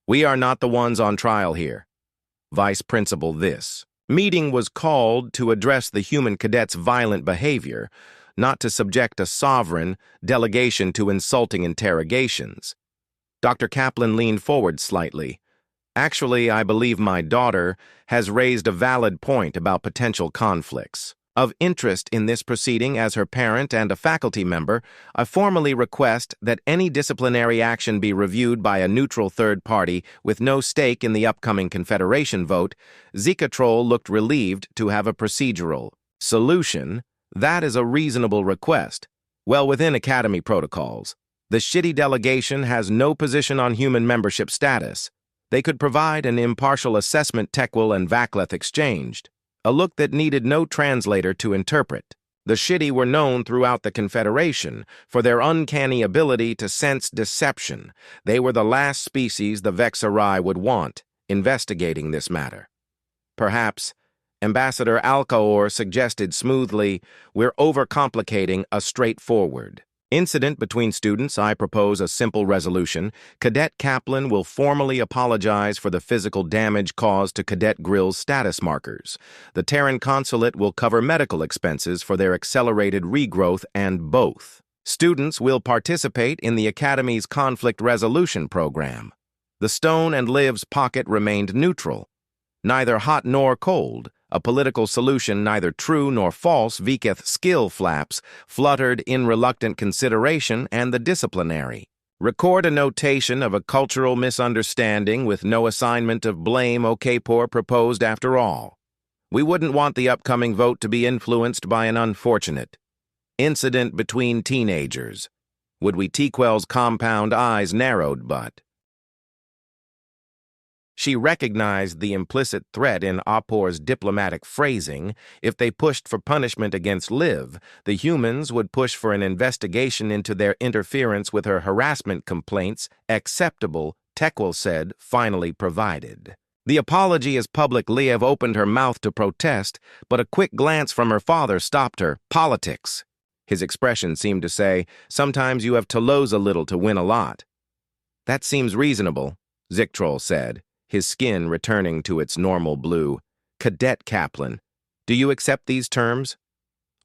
"We are not the ones on trial here. Vice Principal, this meeting was called to address the human cadet's violent behavior, not to subject a sovereign delegation to insulting interrogations." Dr. Kaplan leaned forward slightly. "Actually, I believe my daughter has raised a valid point about potential conflicts of interest in this proceeding. As her parent and a faculty member, I formally request that any disciplinary action be reviewed by a neutral third party with no stake in the upcoming Confederation vote." Zikatrol looked relieved to have a procedural solution. "That is a reasonable request, well within Academy protocols. The shitty delegation has no position on human membership status. They could provide an impartial assessment Tequel and Vacleth exchanged, a look that needed no translator to interpret. The shitty were known throughout the Confederation for their uncanny ability to sense deception. They were the last species the Vex'tharai would want investigating this matter. Perhaps Ambassador Alcaor suggested smoothly, "We're overcomplicating a straightforward incident between students. I propose a simple resolution. Cadet Kaplan will formally apologize for the physical damage caused to Cadet Grill's status markers. The Terran consulate will cover medical expenses for their accelerated regrowth, and both students will participate in the Academy's conflict resolution program." The stone and Liv's pocket remained neutral, neither hot nor cold. A political solution neither true nor false. Veketh's skill flaps fluttered in reluctant consideration, and the disciplinary record a notation of a cultural misunderstanding with no assignment of blame. Okafor proposed, "After all, we wouldn't want the upcoming vote to be influenced by an unfortunate incident between teenagers, would we?" Tequel's compound eyes narrowed, but she recognized the implicit threat in Opor's diplomatic phrasing. If they pushed for punishment against Liv, the humans would push for an investigation into their interference with her harassment complaints. "Acceptable," Tequel said, finally provided the apology is public. Liv opened her mouth to protest, but a quick glance from her father stopped her. "Politics." His expression seemed to say, "Sometimes you have to lose a little to win a lot." "That seems reasonable," Zikatrol said, his skin returning to its normal blue. "Cadet Kaplan, do you accept these terms?"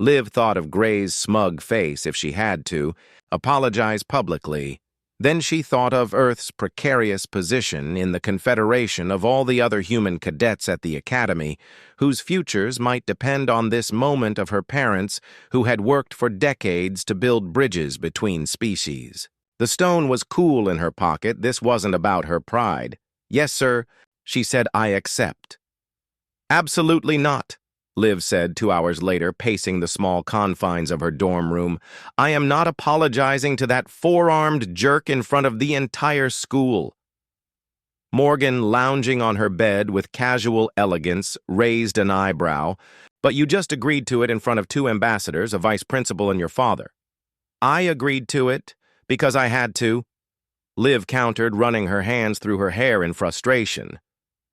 Liv thought of Gray's smug face if she had to apologize publicly. Then she thought of Earth's precarious position in the Confederation, of all the other human cadets at the Academy, whose futures might depend on this moment, of her parents who had worked for decades to build bridges between species. The stone was cool in her pocket. This wasn't about her pride. "Yes, sir," she said, "I accept." "Absolutely not," Liv said 2 hours later, pacing the small confines of her dorm room. "I am not apologizing to that four-armed jerk in front of the entire school." Morgan, lounging on her bed with casual elegance, raised an eyebrow. "But you just agreed to it in front of 2 ambassadors, a vice principal and your father." "I agreed to it because I had to," Liv countered, running her hands through her hair in frustration.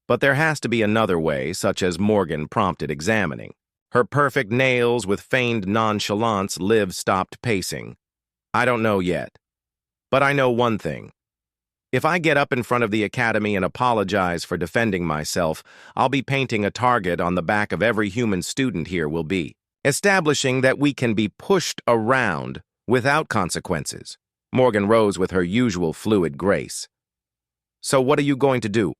"But there has to be another way," such as Morgan prompted, examining her perfect nails with feigned nonchalance. Liv stopped pacing. "I don't know yet. But I know one thing. If I get up in front of the academy and apologize for defending myself, I'll be painting a target on the back of every human student here will be, establishing that we can be pushed around without consequences. Morgan rose with her usual fluid grace. So what are you going to do?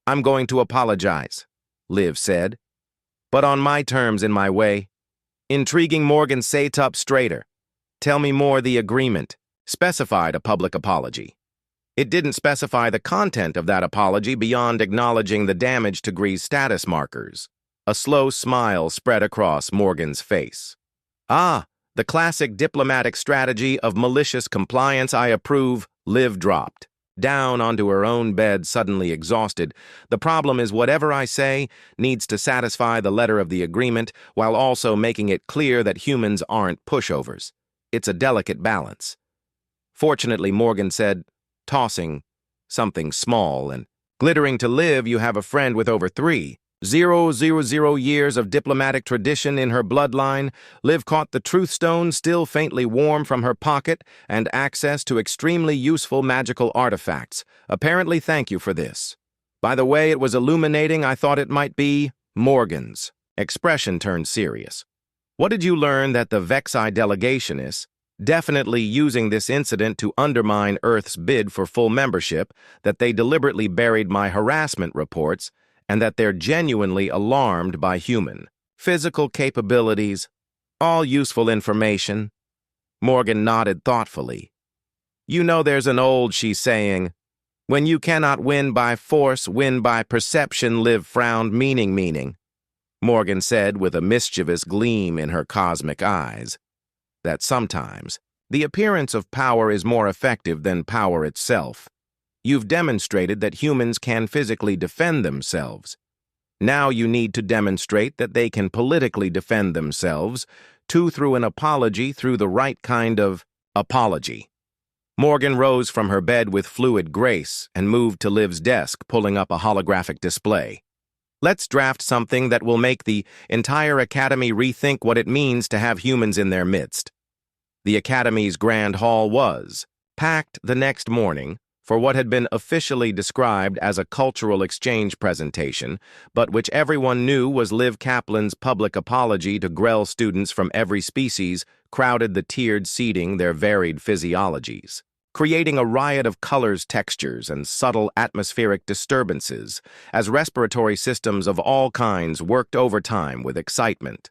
I'm going to apologize, Liv said. But on my terms, in my way. Intriguing Morgan sat up straighter. Tell me more. The agreement specified a public apology. It didn't specify the content of that apology beyond acknowledging the damage to Gree's status markers. A slow smile spread across Morgan's face. Ah, the classic diplomatic strategy of malicious compliance. I approve. Liv dropped down onto her own bed, suddenly exhausted. The problem is whatever I say needs to satisfy the letter of the agreement while also making it clear that humans aren't pushovers. It's a delicate balance. Fortunately, Morgan said, tossing something small and glittering to Liv, you have a friend with over 3,000 years of diplomatic tradition in her bloodline. Liv caught the truth stone still faintly warm from her pocket and access to extremely useful magical artifacts. Apparently, thank you for this. By the way, it was illuminating. I thought it might be Morgan's expression turned serious. What did you learn that the Vex'tharai delegation is? Definitely using this incident to undermine Earth's bid for full membership, that they deliberately buried my harassment reports, and that they're genuinely alarmed by human physical capabilities. All useful information. Morgan nodded thoughtfully. You know there's an old saying, when you cannot win by force, win by perception. Liv frowned, meaning. Morgan said with a mischievous gleam in her cosmic eyes. That sometimes the appearance of power is more effective than power itself. You've demonstrated that humans can physically defend themselves. Now you need to demonstrate that they can politically defend themselves, too, through an apology, through the right kind of apology. Morgan rose from her bed with fluid grace and moved to Liv's desk, pulling up a holographic display. Let's draft something that will make the entire Academy rethink what it means to have humans in their midst. The Academy's Grand Hall was packed the next morning for what had been officially described as a cultural exchange presentation, but which everyone knew was Liv Kaplan's public apology to Grell students from every species crowded the tiered seating, their varied physiologies, creating a riot of colors, textures, and subtle atmospheric disturbances as respiratory systems of all kinds worked overtime with excitement.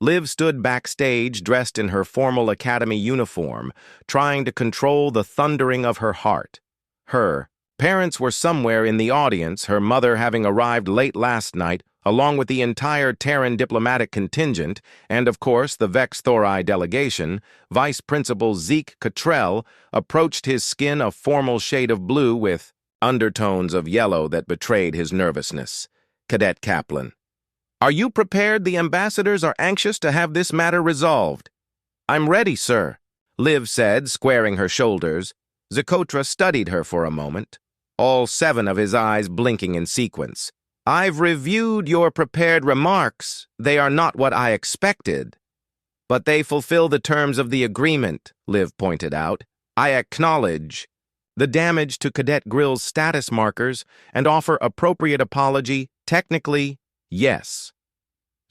Liv stood backstage dressed in her formal academy uniform, trying to control the thundering of her heart. Her parents were somewhere in the audience, her mother having arrived late last night, along with the entire Terran diplomatic contingent, and of course the Vex'tharai delegation. Vice Principal Zeke Cottrell approached, his skin a formal shade of blue with undertones of yellow that betrayed his nervousness. Cadet Kaplan. Are you prepared? The ambassadors are anxious to have this matter resolved. I'm ready, sir, Liv said, squaring her shoulders. Zekotra studied her for a moment, all 7 of his eyes blinking in sequence. I've reviewed your prepared remarks. They are not what I expected. But they fulfill the terms of the agreement, Liv pointed out. I acknowledge the damage to Cadet Grill's status markers and offer appropriate apology. Technically, yes.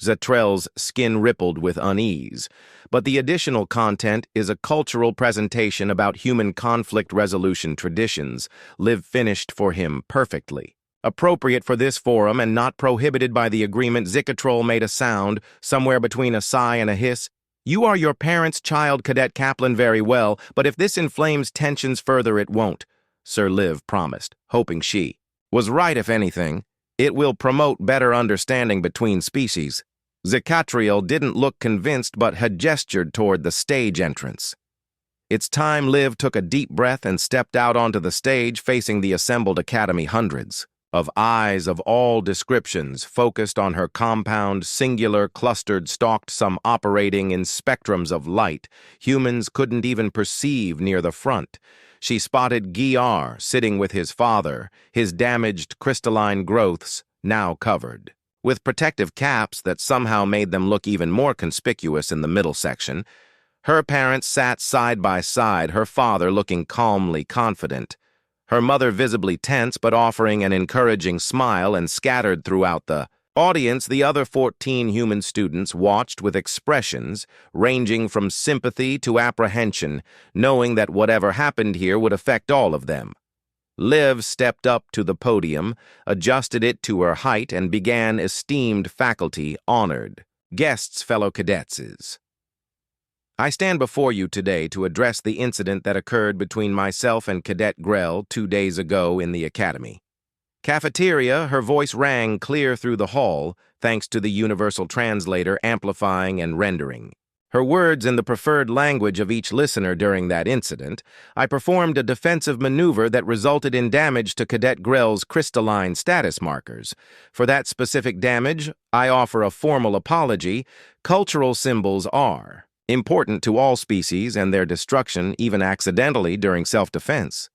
Zetrell's skin rippled with unease, but the additional content is a cultural presentation about human conflict resolution traditions. Liv finished for him perfectly. Appropriate for this forum and not prohibited by the agreement. Zikatrol made a sound, somewhere between a sigh and a hiss. You are your parents' child, Cadet Kaplan, very well, but if this inflames tensions further, it won't, Sir Liv promised, hoping she was right. If anything, it will promote better understanding between species. Zikatriel didn't look convinced but had gestured toward the stage entrance. It's time. Liv took a deep breath and stepped out onto the stage, facing the assembled Academy. Hundreds of eyes of all descriptions focused on her compound, singular, clustered, stalked, some operating in spectrums of light humans couldn't even perceive near the front. She spotted Giar sitting with his father, his damaged crystalline growths now covered with protective caps that somehow made them look even more conspicuous in the middle section. Her parents sat side by side, her father looking calmly confident. her mother visibly tense but offering an encouraging smile, and scattered throughout the audience, the other 14 human students watched with expressions ranging from sympathy to apprehension, knowing that whatever happened here would affect all of them. Liv stepped up to the podium, adjusted it to her height, and began esteemed faculty, honored guests, fellow cadetses. I stand before you today to address the incident that occurred between myself and Cadet Grell 2 days ago in the academy. Cafeteria, her voice rang clear through the hall, thanks to the universal translator amplifying and rendering her words in the preferred language of each listener. During that incident, I performed a defensive maneuver that resulted in damage to Cadet Grell's crystalline status markers. For that specific damage, I offer a formal apology. Cultural symbols are important to all species, and their destruction, even accidentally during self-defense,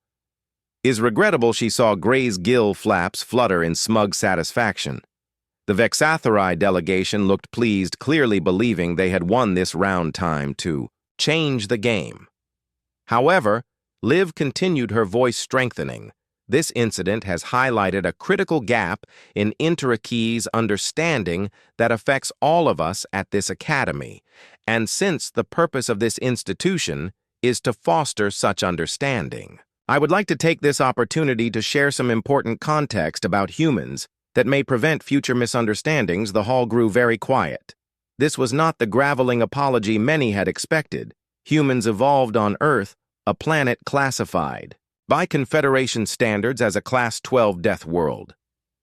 is regrettable. She saw Gray's gill flaps flutter in smug satisfaction. The Vex'tharai delegation looked pleased, clearly believing they had won this round. Time to change the game. However, Liv continued, her voice strengthening. This incident has highlighted a critical gap in Interakee's understanding that affects all of us at this academy, and since the purpose of this institution is to foster such understanding, I would like to take this opportunity to share some important context about humans that may prevent future misunderstandings. The hall grew very quiet. This was not the graveling apology many had expected. Humans evolved on Earth, a planet classified by Confederation standards as a Class 12 death world.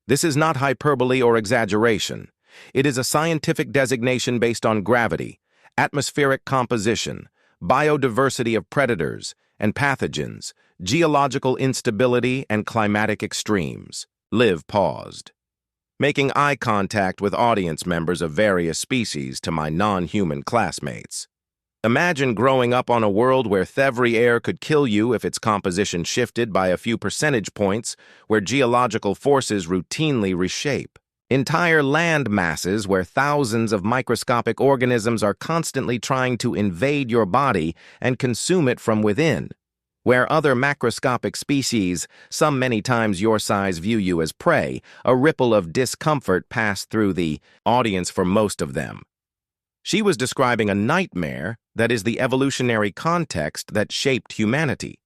This is not hyperbole or exaggeration. It is a scientific designation based on gravity, atmospheric composition, biodiversity of predators and pathogens, geological instability, and climatic extremes. Liv paused, making eye contact with audience members of various species. To my non-human classmates, imagine growing up on a world where Thevri air could kill you if its composition shifted by a few percentage points, where geological forces routinely reshape entire land masses, where thousands of microscopic organisms are constantly trying to invade your body and consume it from within, where other macroscopic species, some many times your size, view you as prey. A ripple of discomfort passed through the audience for most of them. She was describing a nightmare that is the evolutionary context that shaped humanity.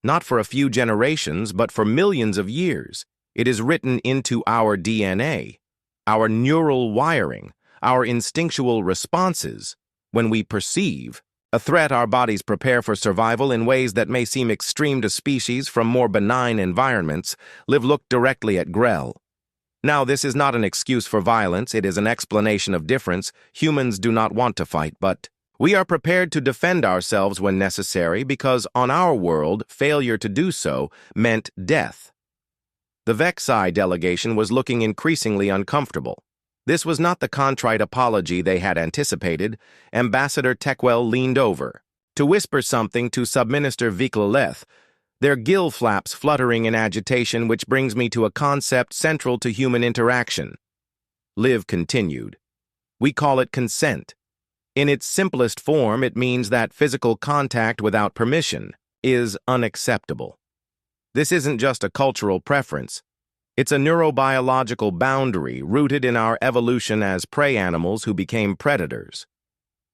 Not for a few generations, but for millions of years. It is written into our DNA, our neural wiring, our instinctual responses. When we perceive a threat, our bodies prepare for survival in ways that may seem extreme to species from more benign environments. Liv looked directly at Grell. Now, this is not an excuse for violence, it is an explanation of difference. Humans do not want to fight, but we are prepared to defend ourselves when necessary, because on our world, failure to do so meant death. The Vex'tharai delegation was looking increasingly uncomfortable. This was not the contrite apology they had anticipated. Ambassador Tekwell leaned over to whisper something to Subminister Vex'tharai, their gill flaps fluttering in agitation, which brings me to a concept central to human interaction. Liv continued. We call it consent. In its simplest form, it means that physical contact without permission is unacceptable. This isn't just a cultural preference. It's a neurobiological boundary rooted in our evolution as prey animals who became predators.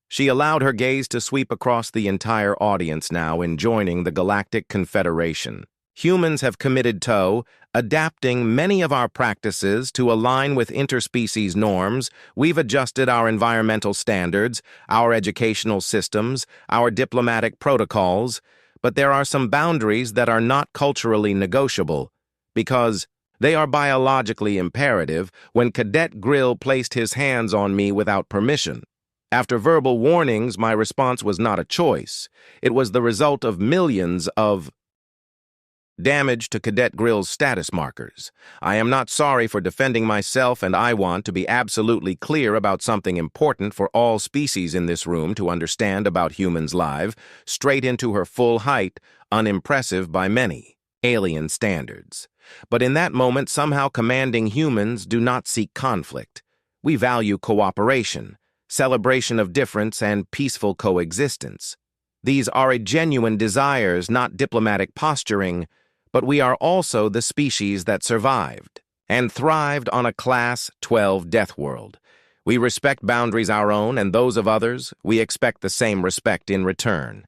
She allowed her gaze to sweep across the entire audience now in joining the Galactic Confederation. Humans have committed to adapting many of our practices to align with interspecies norms. We've adjusted our environmental standards, our educational systems, our diplomatic protocols, but there are some boundaries that are not culturally negotiable, because they are biologically imperative. When Cadet Grell placed his hands on me without permission, after verbal warnings, my response was not a choice. It was the result of millions of damage to Cadet Grell's status markers. I am not sorry for defending myself, and I want to be absolutely clear about something important for all species in this room to understand about humans. Live, straight into her full height, unimpressive by many alien standards. But in that moment, somehow commanding humans do not seek conflict. We value cooperation, celebration of difference, and peaceful coexistence. These are genuine desires, not diplomatic posturing. but we are also the species that survived and thrived on a Class 12 death world. We respect boundaries our own and those of others. We expect the same respect in return.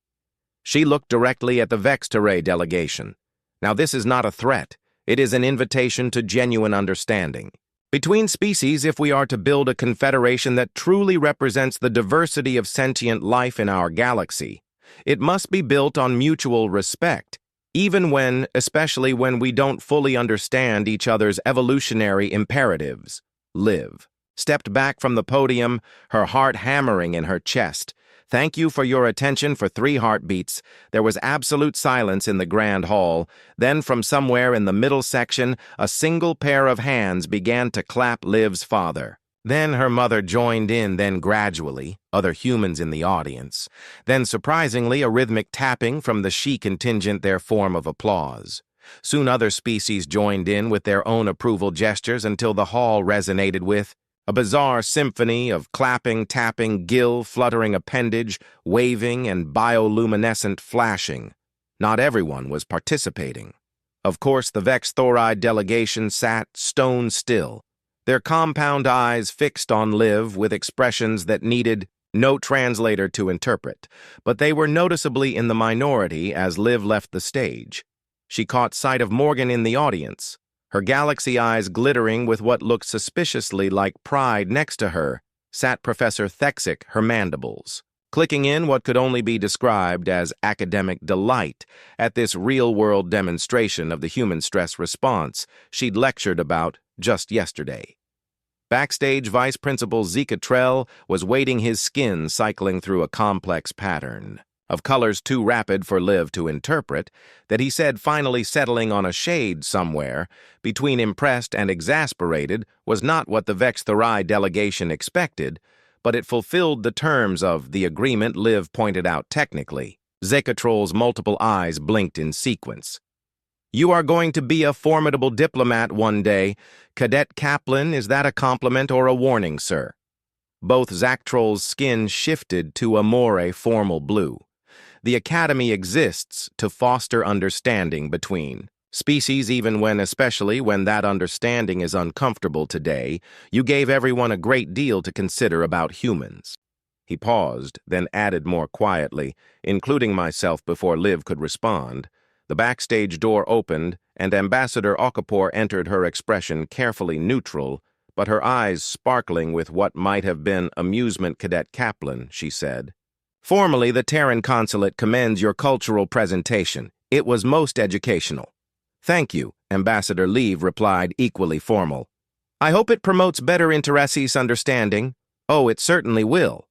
She looked directly at the Vex'tharai delegation. Now, this is not a threat. It is an invitation to genuine understanding. Between species, if we are to build a confederation that truly represents the diversity of sentient life in our galaxy, it must be built on mutual respect, especially when we don't fully understand each other's evolutionary imperatives. Liv stepped back from the podium, her heart hammering in her chest. Thank you for your attention for 3 heartbeats. There was absolute silence in the grand hall. Then from somewhere in the middle section, a single pair of hands began to clap Liv's father. Then her mother joined in, then gradually, other humans in the audience. Then surprisingly, a rhythmic tapping from the she contingent, their form of applause. Soon other species joined in with their own approval gestures until the hall resonated with a bizarre symphony of clapping, tapping, gill, fluttering appendage, waving, and bioluminescent flashing. Not everyone was participating. Of course, the Vex'tharai delegation sat stone still, their compound eyes fixed on Liv with expressions that needed no translator to interpret, but they were noticeably in the minority as Liv left the stage. She caught sight of Morgan in the audience, her galaxy eyes glittering with what looked suspiciously like pride. Next to her sat Professor Thexik, her mandibles, clicking in what could only be described as academic delight at this real-world demonstration of the human stress response she'd lectured about just yesterday. Backstage, Vice Principal Vex'tharai was waiting, his skin cycling through a complex pattern of colors too rapid for Liv to interpret, that he said, finally settling on a shade somewhere between impressed and exasperated, was not what the Vex'tharai delegation expected, but it fulfilled the terms of the agreement. Liv pointed out technically. Vex'tharai's multiple eyes blinked in sequence. You are going to be a formidable diplomat one day. Cadet Kaplan, is that a compliment or a warning, sir? Both Vex'tharai's skin shifted to a more formal blue. The Academy exists to foster understanding between species, especially when that understanding is uncomfortable. Today, you gave everyone a great deal to consider about humans. He paused, then added more quietly, including myself, before Liv could respond. The backstage door opened, and Ambassador Okafor entered, her expression carefully neutral, but her eyes sparkling with what might have been amusement. Cadet Kaplan, she said. Formally, the Terran consulate commends your cultural presentation. It was most educational. Thank you, Ambassador Liv replied, equally formal. I hope it promotes better interests understanding. Oh, it certainly will.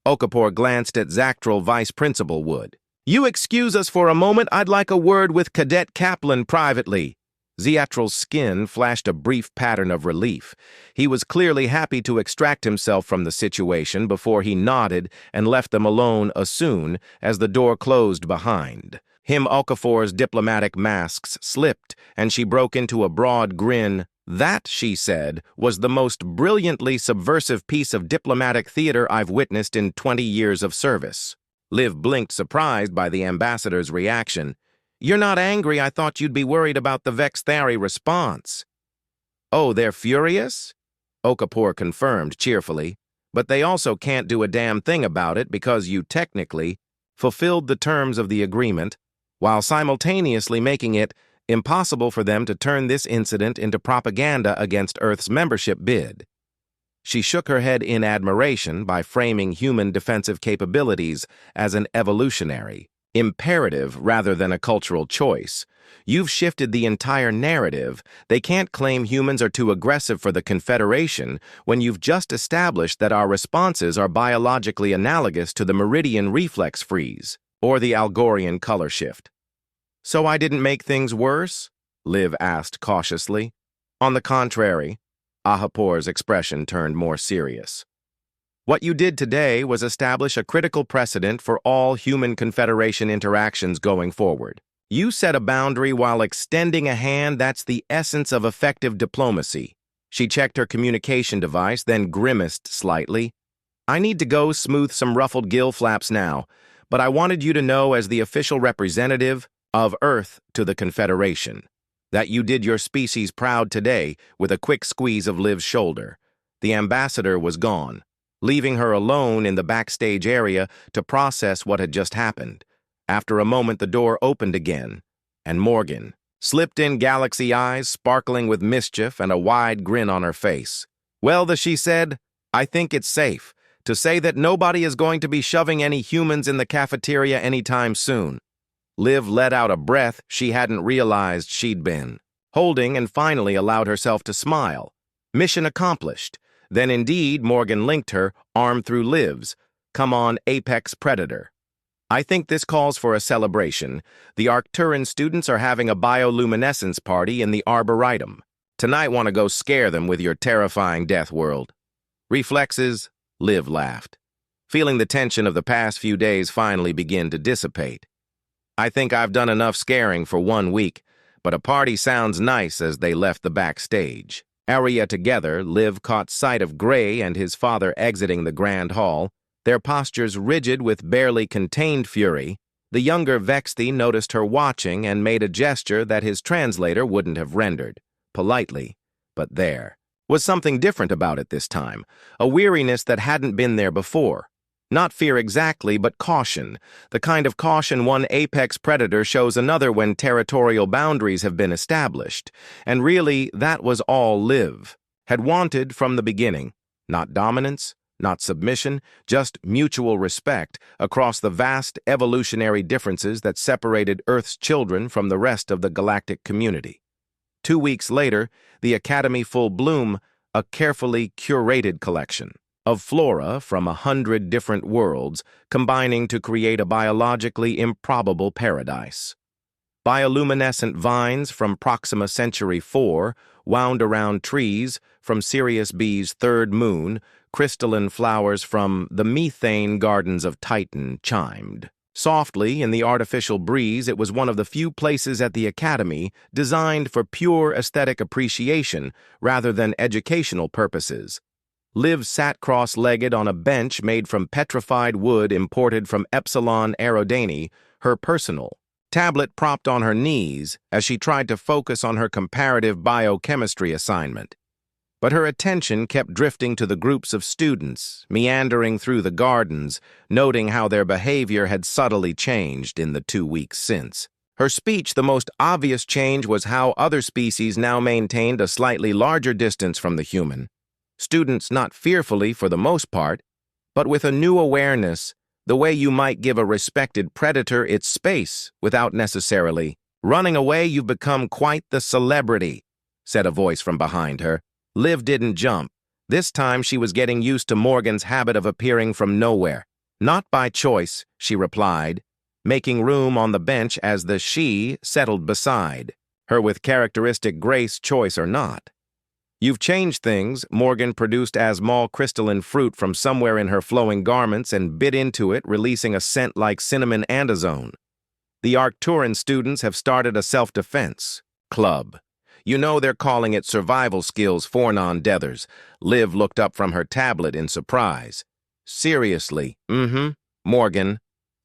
Okafor glanced at Vex'tharai. Vice Principal Wood. You excuse us for a moment. I'd like a word with Cadet Kaplan privately. Vex'tharai's skin flashed a brief pattern of relief. He was clearly happy to extract himself from the situation before he nodded and left them alone as soon as the door closed behind him. Okafor's diplomatic masks slipped, and she broke into a broad grin. That, she said, was the most brilliantly subversive piece of diplomatic theater I've witnessed in 20 years of service. Liv blinked, surprised by the ambassador's reaction. You're not angry? I thought you'd be worried about the Vex'tharai response. Oh, they're furious? Okafor confirmed cheerfully. But they also can't do a damn thing about it because you technically fulfilled the terms of the agreement, while simultaneously making it impossible for them to turn this incident into propaganda against Earth's membership bid. She shook her head in admiration by framing human defensive capabilities as an evolutionary imperative rather than a cultural choice. You've shifted the entire narrative. They can't claim humans are too aggressive for the Confederation when you've just established that our responses are biologically analogous to the meridian reflex freeze or the Algorian color shift. So I didn't make things worse? Liv asked cautiously. On the contrary, Okafor's expression turned more serious. What you did today was establish a critical precedent for all human Confederation interactions going forward. You set a boundary while extending a hand. That's the essence of effective diplomacy. She checked her communication device, then grimaced slightly. I need to go smooth some ruffled gill flaps now, but I wanted you to know, as the official representative, of Earth to the Confederation. That you did your species proud today with a quick squeeze of Liv's shoulder. The ambassador was gone, leaving her alone in the backstage area to process what had just happened. After a moment, the door opened again, and Morgan slipped in, galaxy eyes sparkling with mischief and a wide grin on her face. "Well, she said, I think it's safe to say that nobody is going to be shoving any humans in the cafeteria anytime soon." Liv let out a breath she hadn't realized she'd been holding and finally allowed herself to smile. Mission accomplished. Then indeed, Morgan linked her, arm through Liv's. "Come on, Apex Predator. I think this calls for a celebration. The Arcturan students are having a bioluminescence party in the Arboretum. Tonight want to go scare them with your terrifying death world." "Reflexes?" Liv laughed, feeling the tension of the past few days finally begin to dissipate. "I think I've done enough scaring for 1 week, but a party sounds nice." As they left the backstage area together, Liv caught sight of Gray and his father exiting the grand hall, their postures rigid with barely contained fury. The younger Vex'tharai noticed her watching and made a gesture that his translator wouldn't have rendered politely. But there was something different about it this time, a weariness that hadn't been there before. Not fear exactly, but caution, the kind of caution one apex predator shows another when territorial boundaries have been established. And really, that was all Liv had wanted from the beginning. Not dominance, not submission, just mutual respect across the vast evolutionary differences that separated Earth's children from the rest of the galactic community. 2 weeks later, the Academy full bloom, a carefully curated collection of flora from 100 different worlds, combining to create a biologically improbable paradise. Bioluminescent vines from Proxima Centauri 4 wound around trees from Sirius B's third moon, crystalline flowers from the methane gardens of Titan chimed softly in the artificial breeze. It was one of the few places at the Academy designed for pure aesthetic appreciation rather than educational purposes. Liv sat cross-legged on a bench made from petrified wood imported from Epsilon Aerodani, her personal tablet propped on her knees as she tried to focus on her comparative biochemistry assignment. But her attention kept drifting to the groups of students, meandering through the gardens, noting how their behavior had subtly changed in the 2 weeks since. Her speech, the most obvious change was how other species now maintained a slightly larger distance from the human. Students not fearfully for the most part, but with a new awareness, the way you might give a respected predator its space without necessarily running away. "You've become quite the celebrity," said a voice from behind her. Liv didn't jump. This time she was getting used to Morgan's habit of appearing from nowhere. "Not by choice," she replied, making room on the bench as the she settled beside her with characteristic grace, choice or not. "You've changed things." Morgan produced Asmal crystalline fruit from somewhere in her flowing garments and bit into it, releasing a scent like cinnamon andazone. "The Arcturan students have started a self-defense club. You know they're calling it survival skills for non-deathers." Liv looked up from her tablet in surprise. "Seriously?" Morgan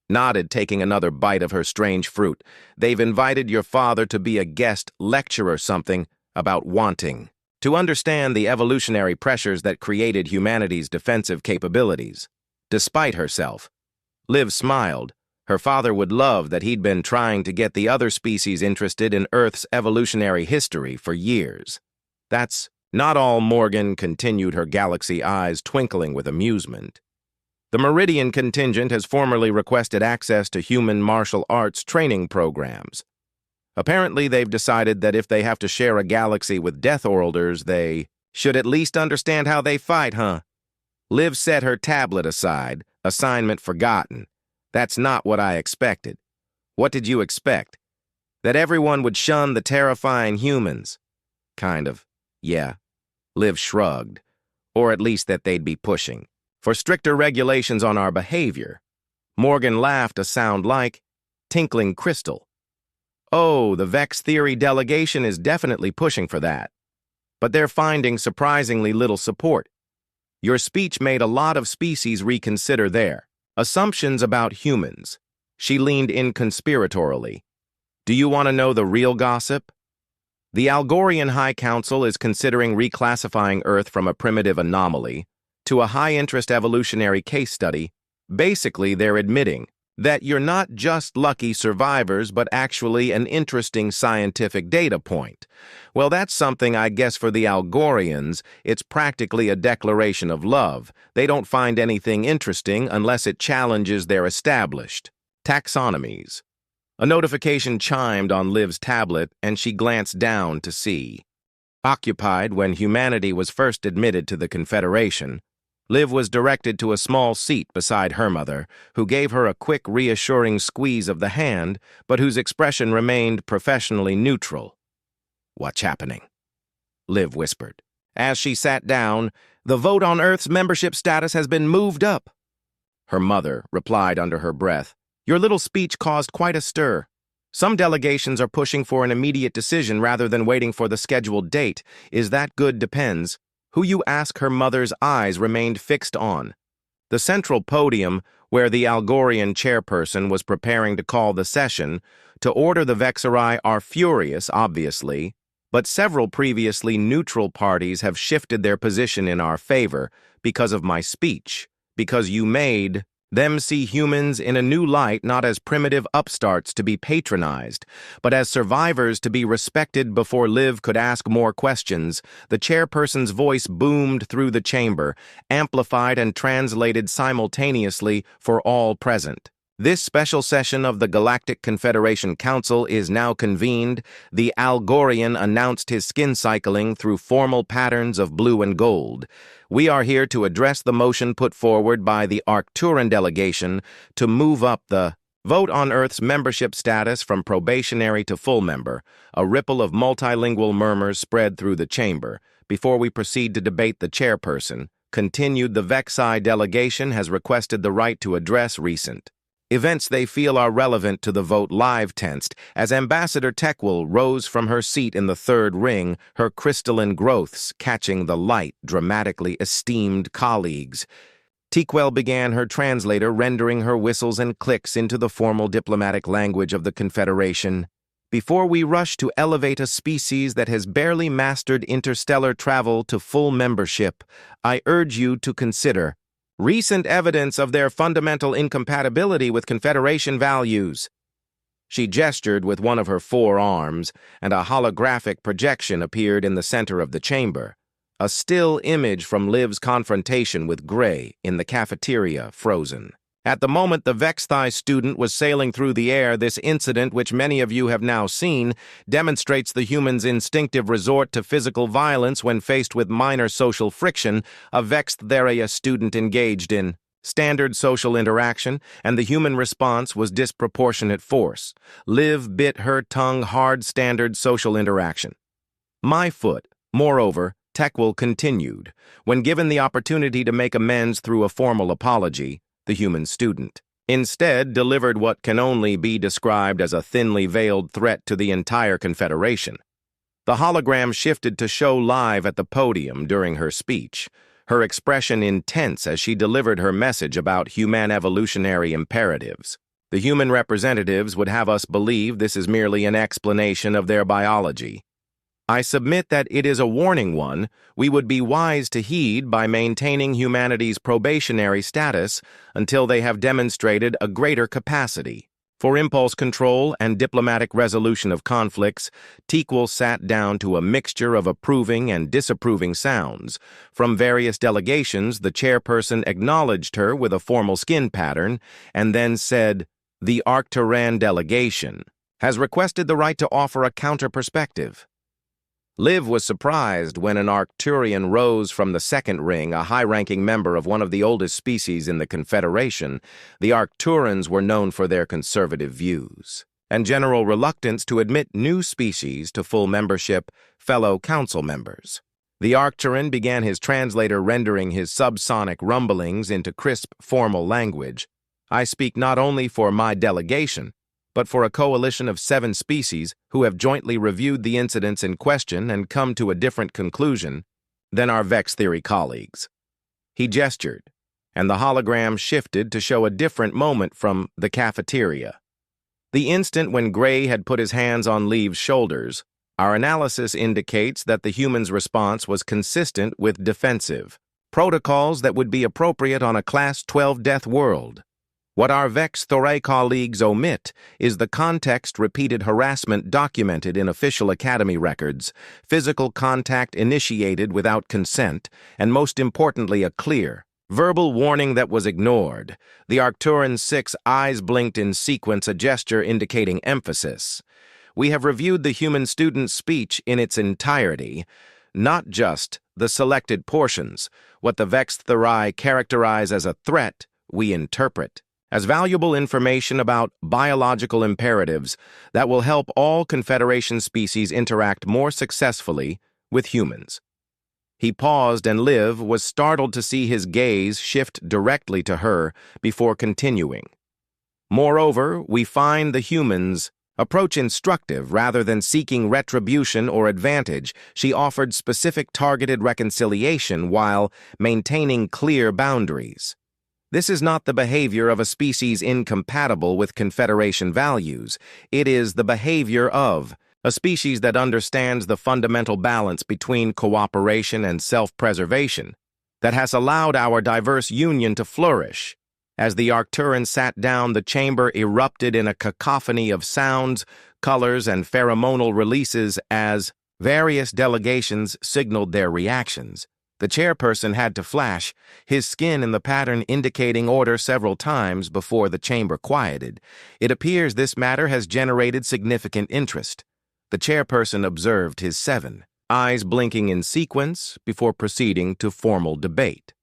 nodded, taking another bite of her strange fruit. "They've invited your father to be a guest lecturer, something about wanting to understand the evolutionary pressures that created humanity's defensive capabilities." Despite herself, Liv smiled. Her father would love that he'd been trying to get the other species interested in Earth's evolutionary history for years. "That's not all." Morgan continued, her galaxy eyes twinkling with amusement. "The Meridian contingent has formally requested access to human martial arts training programs. Apparently, they've decided that if they have to share a galaxy with Death Worlders, they should at least understand how they fight, huh?" Liv set her tablet aside, assignment forgotten. "That's not what I expected." "What did you expect? That everyone would shun the terrifying humans?" "Kind of, yeah." Liv shrugged. "Or at least that they'd be pushing for stricter regulations on our behavior." Morgan laughed, a sound like tinkling crystal. "Oh, the Vex'tharai delegation is definitely pushing for that. But they're finding surprisingly little support. Your speech made a lot of species reconsider their assumptions about humans." She leaned in conspiratorially. Do you want to know the real gossip? The Algorian High Council is considering reclassifying Earth from a primitive anomaly to a high-interest evolutionary case study. Basically, they're admitting that you're not just lucky survivors, but actually an interesting scientific data point. Well, that's something I guess for the Algorians, it's practically a declaration of love. They don't find anything interesting unless it challenges their established taxonomies. A notification chimed on Liv's tablet, and she glanced down to see. Occupied when humanity was first admitted to the Confederation, Liv was directed to a small seat beside her mother, who gave her a quick, reassuring squeeze of the hand, but whose expression remained professionally neutral. "What's happening?" Liv whispered. As she sat down, "The vote on Earth's membership status has been moved up." Her mother replied under her breath, "Your little speech caused quite a stir. Some delegations are pushing for an immediate decision rather than waiting for the scheduled date. Is that good? Depends." Who you ask, her mother's eyes remained fixed on the central podium where the Algorian chairperson was preparing to call the session to order. The Vex'tharai are furious, obviously, but several previously neutral parties have shifted their position in our favor because of my speech, because you made them see humans in a new light, not as primitive upstarts to be patronized, but as survivors to be respected. Before Liv could ask more questions, the chairperson's voice boomed through the chamber, amplified and translated simultaneously for all present. This special session of the Galactic Confederation Council is now convened. The Algorian announced his skin cycling through formal patterns of blue and gold. We are here to address the motion put forward by the Arcturan delegation to move up the vote on Earth's membership status from probationary to full member. A ripple of multilingual murmurs spread through the chamber. Before we proceed to debate, the chairperson continued. The Vex'tharai delegation has requested the right to address recent events they feel are relevant to the vote. Live tensed as Ambassador Tekwil rose from her seat in the third ring, her crystalline growths catching the light. Dramatically esteemed colleagues. Tekwil began, her translator rendering her whistles and clicks into the formal diplomatic language of the Confederation. Before we rush to elevate a species that has barely mastered interstellar travel to full membership, I urge you to consider recent evidence of their fundamental incompatibility with Confederation values. She gestured with one of her forearms, and a holographic projection appeared in the center of the chamber. A still image from Liv's confrontation with Gray in the cafeteria, frozen. At the moment the Vex'tharai student was sailing through the air, this incident, which many of you have now seen, demonstrates the human's instinctive resort to physical violence when faced with minor social friction. A Vex'tharai student engaged in standard social interaction, and the human response was disproportionate force. Liv bit her tongue hard. Standard social interaction. My foot. Moreover, Tekwil continued, when given the opportunity to make amends through a formal apology, the human student instead delivered what can only be described as a thinly veiled threat to the entire Confederation. The hologram shifted to show live at the podium during her speech, her expression intense as she delivered her message about human evolutionary imperatives. The human representatives would have us believe this is merely an explanation of their biology. I submit that it is a warning one we would be wise to heed by maintaining humanity's probationary status until they have demonstrated a greater capacity for impulse control and diplomatic resolution of conflicts. Tekwil sat down to a mixture of approving and disapproving sounds. From various delegations, the chairperson acknowledged her with a formal skin pattern and then said, "The Arcturan delegation has requested the right to offer a counter-perspective." Liv was surprised when an Arcturian rose from the second ring, a high-ranking member of one of the oldest species in the Confederation. The Arcturans were known for their conservative views and general reluctance to admit new species to full membership. Fellow council members. The Arcturan began, his translator rendering his subsonic rumblings into crisp, formal language. I speak not only for my delegation, but for a coalition of 7 species who have jointly reviewed the incidents in question and come to a different conclusion than our Vex'tharai colleagues. He gestured, and the hologram shifted to show a different moment from the cafeteria. The instant when Gray had put his hands on Liv's shoulders, our analysis indicates that the human's response was consistent with defensive protocols that would be appropriate on a Class 12 death world. What our Vex'tharai colleagues omit is the context-repeated harassment documented in official Academy records, physical contact initiated without consent, and most importantly a clear, verbal warning that was ignored. The Arcturan 6 eyes blinked in sequence, a gesture indicating emphasis. We have reviewed the human student's speech in its entirety, not just the selected portions. What the Vex'tharai characterize as a threat, we interpret as valuable information about biological imperatives that will help all Confederation species interact more successfully with humans. He paused, and Liv was startled to see his gaze shift directly to her before continuing. Moreover, we find the humans' approach instructive rather than seeking retribution or advantage. She offered specific targeted reconciliation while maintaining clear boundaries. This is not the behavior of a species incompatible with Confederation values. It is the behavior of a species that understands the fundamental balance between cooperation and self-preservation that has allowed our diverse union to flourish. As the Arcturan sat down, the chamber erupted in a cacophony of sounds, colors, and pheromonal releases as various delegations signaled their reactions. The chairperson had to flash, his skin in the pattern indicating order several times before the chamber quieted. It appears this matter has generated significant interest. The chairperson observed his 7 eyes blinking in sequence before proceeding to formal debate.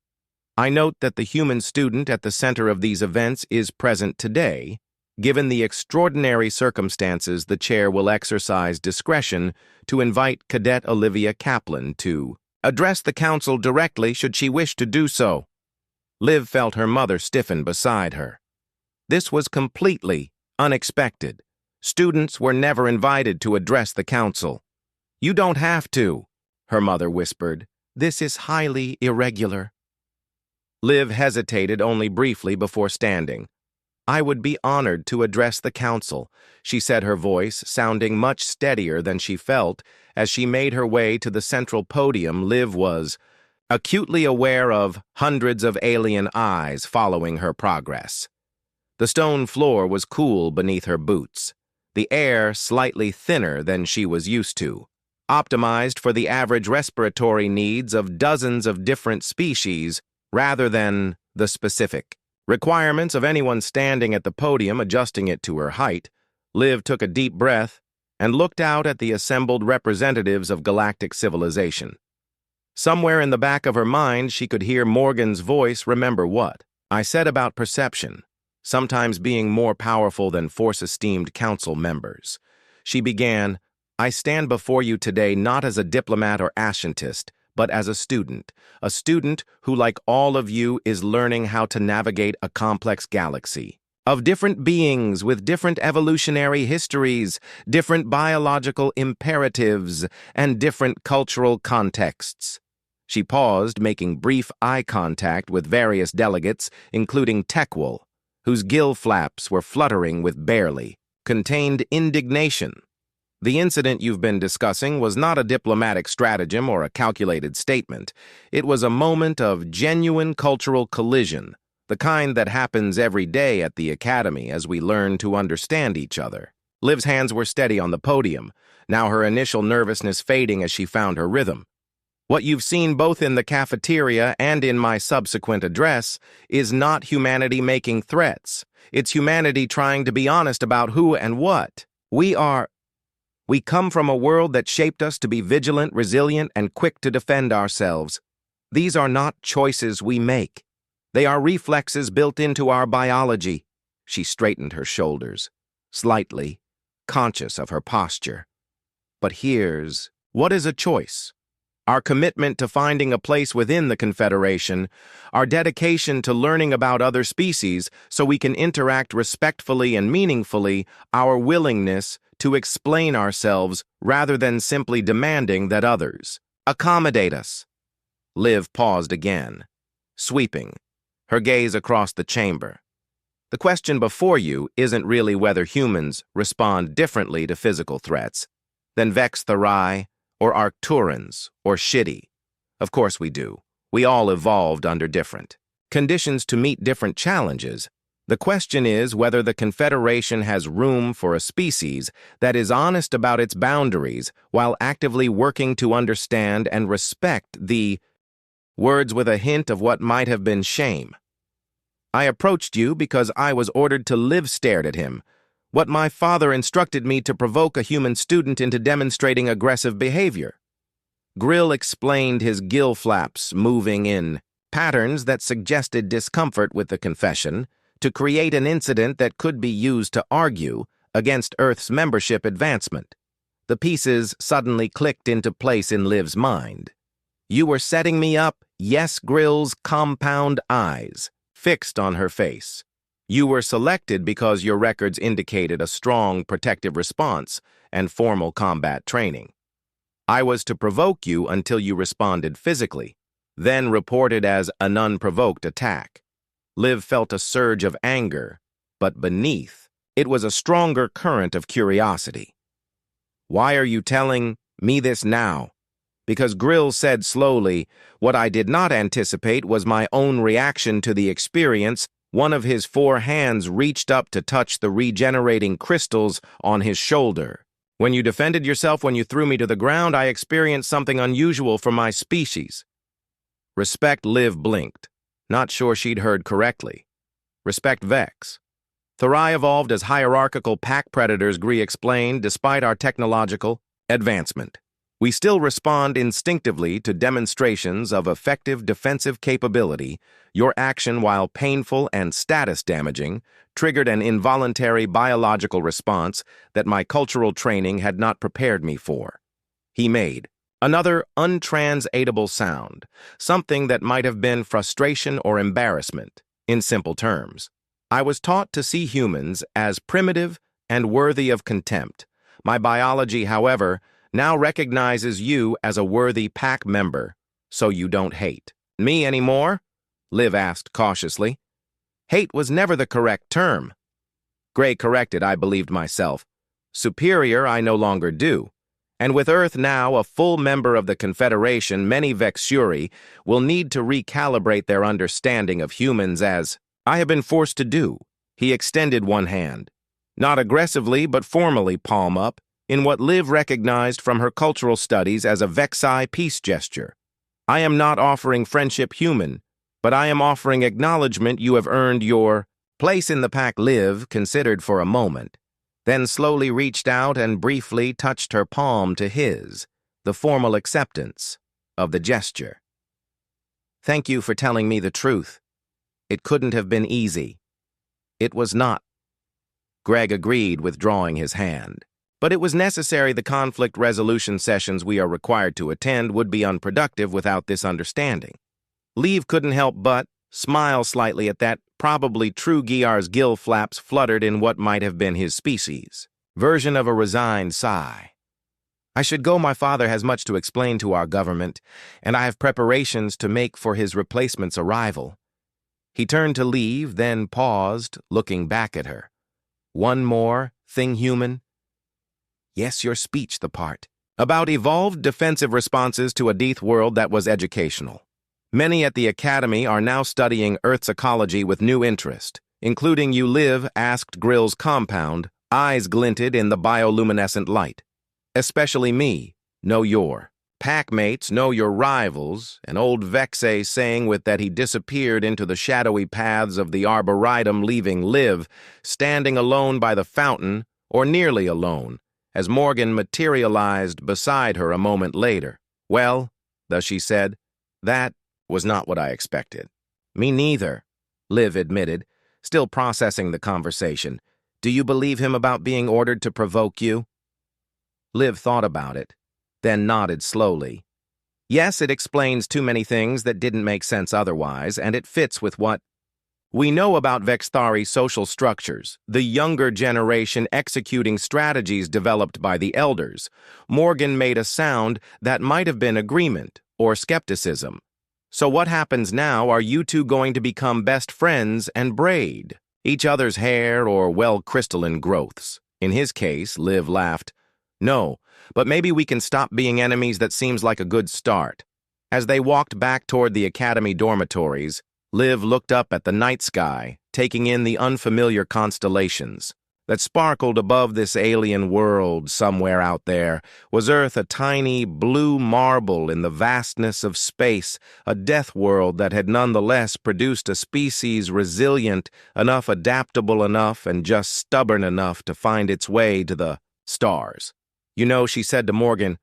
I note that the human student at the center of these events is present today. Given the extraordinary circumstances, the chair will exercise discretion to invite Cadet Liv Kaplan to address the council directly should she wish to do so. Liv felt her mother stiffen beside her. This was completely unexpected. Students were never invited to address the council. You don't have to, her mother whispered. This is highly irregular. Liv hesitated only briefly before standing. I would be honored to address the council, she said, her voice sounding much steadier than she felt as she made her way to the central podium. Liv was acutely aware of hundreds of alien eyes following her progress. The stone floor was cool beneath her boots, the air slightly thinner than she was used to, optimized for the average respiratory needs of dozens of different species rather than the specific requirements of anyone standing at the podium. Adjusting it to her height, Liv took a deep breath and looked out at the assembled representatives of galactic civilization. Somewhere in the back of her mind, she could hear Morgan's voice. Remember what I said about perception sometimes being more powerful than force-esteemed council members. She began, I stand before you today not as a diplomat or scientist, but as a student who, like all of you, is learning how to navigate a complex galaxy of different beings with different evolutionary histories, different biological imperatives, and different cultural contexts. She paused, making brief eye contact with various delegates, including Tekwal, whose gill flaps were fluttering with barely contained indignation. The incident you've been discussing was not a diplomatic stratagem or a calculated statement. It was a moment of genuine cultural collision, the kind that happens every day at the Academy as we learn to understand each other. Liv's hands were steady on the podium, now her initial nervousness fading as she found her rhythm. What you've seen both in the cafeteria and in my subsequent address is not humanity making threats. It's humanity trying to be honest about who and what we are. We come from a world that shaped us to be vigilant, resilient, and quick to defend ourselves. These are not choices we make. They are reflexes built into our biology. She straightened her shoulders, slightly, conscious of her posture. But here's what is a choice. Our commitment to finding a place within the Confederation, our dedication to learning about other species so we can interact respectfully and meaningfully, our willingness to explain ourselves rather than simply demanding that others accommodate us. Liv paused again, sweeping her gaze across the chamber. The question before you isn't really whether humans respond differently to physical threats than Vex'tharai or Arcturans or Sidhe. Of course we do. We all evolved under different conditions to meet different challenges. The question is whether the Confederation has room for a species that is honest about its boundaries while actively working to understand and respect the words with a hint of what might have been shame. I approached you because I was ordered to Liv stared at him. What my father instructed me to provoke a human student into demonstrating aggressive behavior. Grill explained, his gill flaps moving in patterns that suggested discomfort with the confession, to create an incident that could be used to argue against Earth's membership advancement. The pieces suddenly clicked into place in Liv's mind. You were setting me up, yes, Grill's compound eyes fixed on her face. You were selected because your records indicated a strong protective response and formal combat training. I was to provoke you until you responded physically, then reported as an unprovoked attack. Liv felt a surge of anger, but beneath, it was a stronger current of curiosity. Why are you telling me this now? Because Grill said slowly, what I did not anticipate was my own reaction to the experience. One of his 4 hands reached up to touch the regenerating crystals on his shoulder. When you defended yourself when you threw me to the ground, I experienced something unusual for my species. Respect. Liv blinked. Not sure she'd heard correctly. Respect Vex. Vex'tharai evolved as hierarchical pack predators, Gree explained, despite our technological advancement. We still respond instinctively to demonstrations of effective defensive capability. Your action, while painful and status damaging, triggered an involuntary biological response that my cultural training had not prepared me for. He made another untranslatable sound, something that might have been frustration or embarrassment. In simple terms, I was taught to see humans as primitive and worthy of contempt. My biology, however, now recognizes you as a worthy pack member, so you don't hate me anymore? Liv asked cautiously. Hate was never the correct term. Gray corrected, I believed myself. Superior I no longer do. And with Earth now a full member of the Confederation, many Vex'tharai will need to recalibrate their understanding of humans as I have been forced to do. He extended one hand. Not aggressively, but formally, palm up, in what Liv recognized from her cultural studies as a Vex'ai peace gesture. I am not offering friendship human, but I am offering acknowledgement you have earned your place in the pack. Liv considered for a moment, then slowly reached out and briefly touched her palm to his, the formal acceptance of the gesture. Thank you for telling me the truth. It couldn't have been easy. It was not. Greg agreed, withdrawing his hand. But it was necessary. The conflict resolution sessions we are required to attend would be unproductive without this understanding. Liv couldn't help but smile slightly at that. Probably true. Giar's gill flaps fluttered in what might have been his species version of a resigned sigh. I should go. My father has much to explain to our government, and I have preparations to make for his replacement's arrival. He turned to leave, then paused, looking back at her. One more thing, human. Yes, your speech, the part about evolved defensive responses to a death world that was educational. Many at the Academy are now studying Earth's ecology with new interest, including you. Liv asked Grill's compound, eyes glinted in the bioluminescent light. Especially me. Know your packmates, know your rivals, an old Vex'tharai saying with that he disappeared into the shadowy paths of the arboretum, leaving Liv standing alone by the fountain, or nearly alone, as Morgan materialized beside her a moment later. Well, thus she said, that was not what I expected. Me neither, Liv admitted, still processing the conversation. Do you believe him about being ordered to provoke you? Liv thought about it, then nodded slowly. Yes, it explains too many things that didn't make sense otherwise, and it fits with what we know about Vex'tharai social structures, the younger generation executing strategies developed by the elders. Morgan made a sound that might have been agreement or skepticism. So what happens now? Are you two going to become best friends and braid Each other's hair or, well, crystalline growths. In his case, Liv laughed. No, but maybe we can stop being enemies. That seems like a good start. As they walked back toward the academy dormitories, Liv looked up at the night sky, taking in the unfamiliar constellations that sparkled above this alien world somewhere out there. Was Earth a tiny blue marble in the vastness of space, a death world that had nonetheless produced a species resilient enough, adaptable enough, and just stubborn enough to find its way to the stars? You know, she said to Morgan,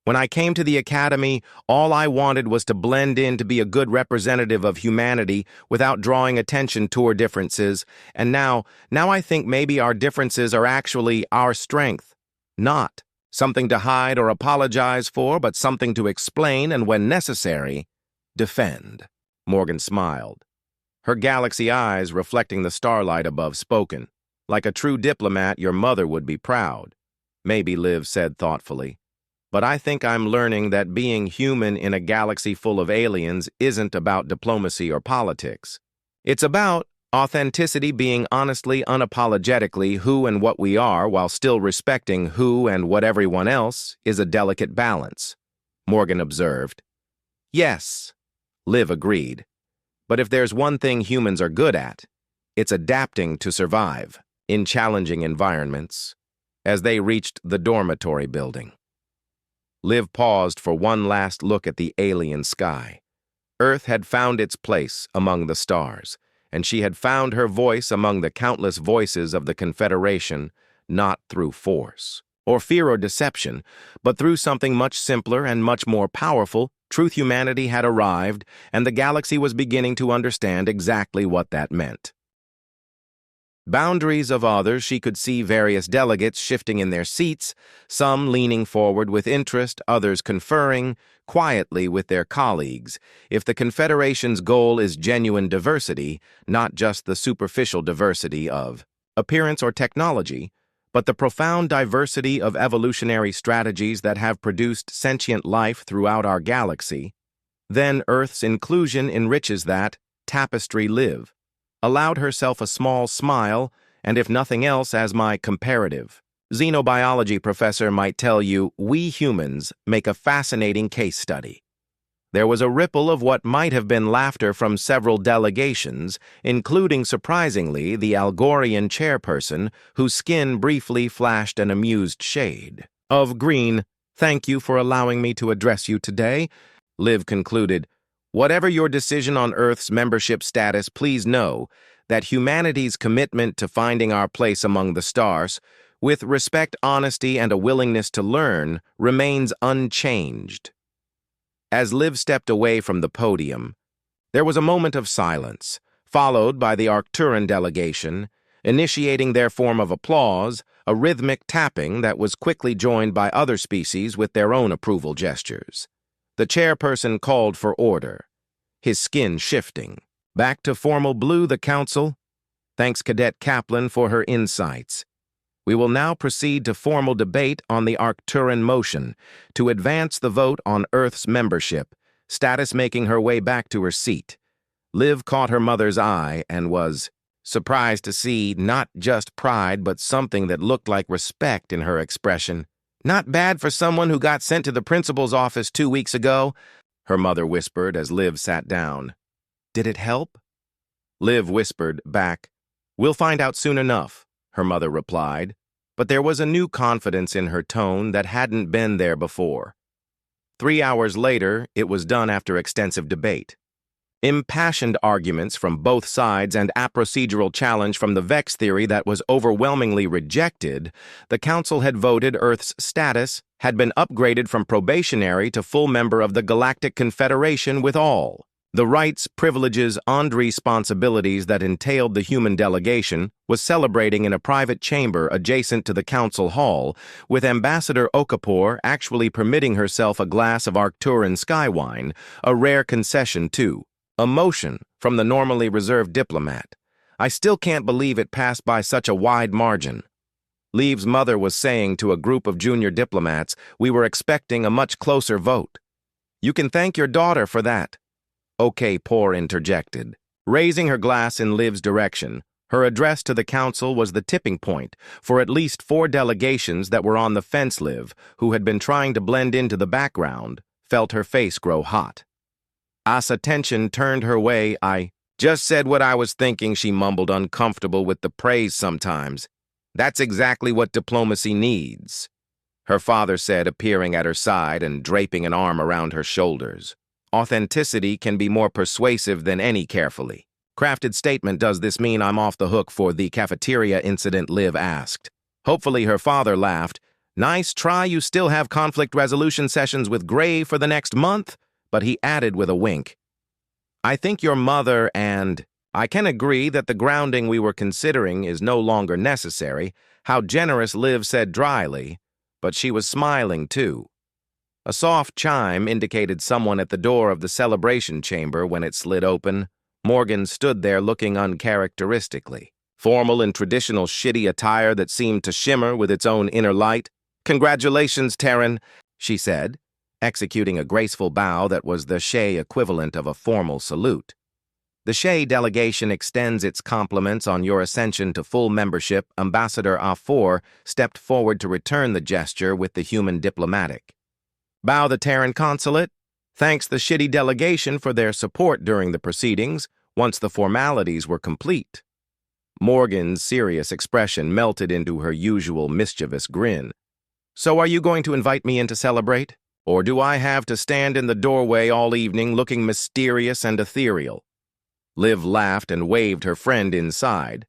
when I came to the academy, all I wanted was to blend in, to be a good representative of humanity without drawing attention to our differences. And now I think maybe our differences are actually our strength. Not something to hide or apologize for, but something to explain and, when necessary, defend. Morgan smiled, her galaxy eyes reflecting the starlight above, spoken. Like a true diplomat, your mother would be proud. Maybe, Liv said thoughtfully. But I think I'm learning that being human in a galaxy full of aliens isn't about diplomacy or politics. It's about authenticity, being honestly, unapologetically who and what we are while still respecting who and what everyone else is a delicate balance, Morgan observed. Yes, Liv agreed. But if there's one thing humans are good at, it's adapting to survive in challenging environments. As they reached the dormitory building, Liv paused for one last look at the alien sky. Earth had found its place among the stars, and she had found her voice among the countless voices of the Confederation, not through force, or fear or deception, but through something much simpler and much more powerful. Truth. Humanity had arrived, and the galaxy was beginning to understand exactly what that meant. Boundaries of others, she could see various delegates shifting in their seats, some leaning forward with interest, others conferring quietly with their colleagues. If the Confederation's goal is genuine diversity, not just the superficial diversity of appearance or technology, but the profound diversity of evolutionary strategies that have produced sentient life throughout our galaxy, then Earth's inclusion enriches that tapestry. Liv allowed herself a small smile, and if nothing else, as my comparative xenobiology professor might tell you, we humans make a fascinating case study. There was a ripple of what might have been laughter from several delegations, including, surprisingly, the Algorian chairperson, whose skin briefly flashed an amused shade of green. Thank you for allowing me to address you today, Liv concluded. Whatever your decision on Earth's membership status, please know that humanity's commitment to finding our place among the stars, with respect, honesty, and a willingness to learn, remains unchanged. As Liv stepped away from the podium, there was a moment of silence, followed by the Arcturan delegation, initiating their form of applause, a rhythmic tapping that was quickly joined by other species with their own approval gestures. The chairperson called for order, his skin shifting. Back to formal blue, the council. Thanks, Cadet Kaplan, for her insights. We will now proceed to formal debate on the Arcturan motion to advance the vote on Earth's membership, status. Making her way back to her seat, Liv caught her mother's eye and was surprised to see not just pride but something that looked like respect in her expression. Not bad for someone who got sent to the principal's office 2 weeks ago, her mother whispered as Liv sat down. Did it help? Liv whispered back. We'll find out soon enough, her mother replied, but there was a new confidence in her tone that hadn't been there before. 3 hours later, it was done after extensive debate. Impassioned arguments from both sides and a procedural challenge from the Vex theory that was overwhelmingly rejected, the Council had voted Earth's status had been upgraded from probationary to full member of the Galactic Confederation, with all the rights, privileges, and responsibilities that entailed. The human delegation was celebrating in a private chamber adjacent to the council hall, with Ambassador Okafor actually permitting herself a glass of Arcturan sky wine, a rare concession too. A motion from the normally reserved diplomat. I still can't believe it passed by such a wide margin. Liv's mother was saying to a group of junior diplomats, we were expecting a much closer vote. You can thank your daughter for that. Okay, Poor interjected, raising her glass in Liv's direction. Her address to the council was the tipping point for at least 4 delegations that were on the fence. Liv, who had been trying to blend into the background, felt her face grow hot. As attention turned her way, I just said what I was thinking, she mumbled, uncomfortable with the praise sometimes. That's exactly what diplomacy needs, her father said, appearing at her side and draping an arm around her shoulders. Authenticity can be more persuasive than any carefully crafted statement. Does this mean I'm off the hook for the cafeteria incident? Liv asked. Hopefully her father laughed. Nice try. You still have conflict resolution sessions with Gray for the next month? But he added with a wink, I think your mother and I can agree that the grounding we were considering is no longer necessary. How generous, Liv said dryly, but she was smiling too. A soft chime indicated someone at the door of the celebration chamber when it slid open. Morgan stood there looking uncharacteristically, formal in traditional shitty attire that seemed to shimmer with its own inner light. Congratulations, Terran, she said, executing a graceful bow that was the Shea equivalent of a formal salute. The Shea delegation extends its compliments on your ascension to full membership. Ambassador A4 stepped forward to return the gesture with the human diplomatic. Bow the Terran consulate. Thanks the shitty delegation for their support during the proceedings, once the formalities were complete. Morgan's serious expression melted into her usual mischievous grin. So are you going to invite me in to celebrate? Or do I have to stand in the doorway all evening looking mysterious and ethereal? Liv laughed and waved her friend inside.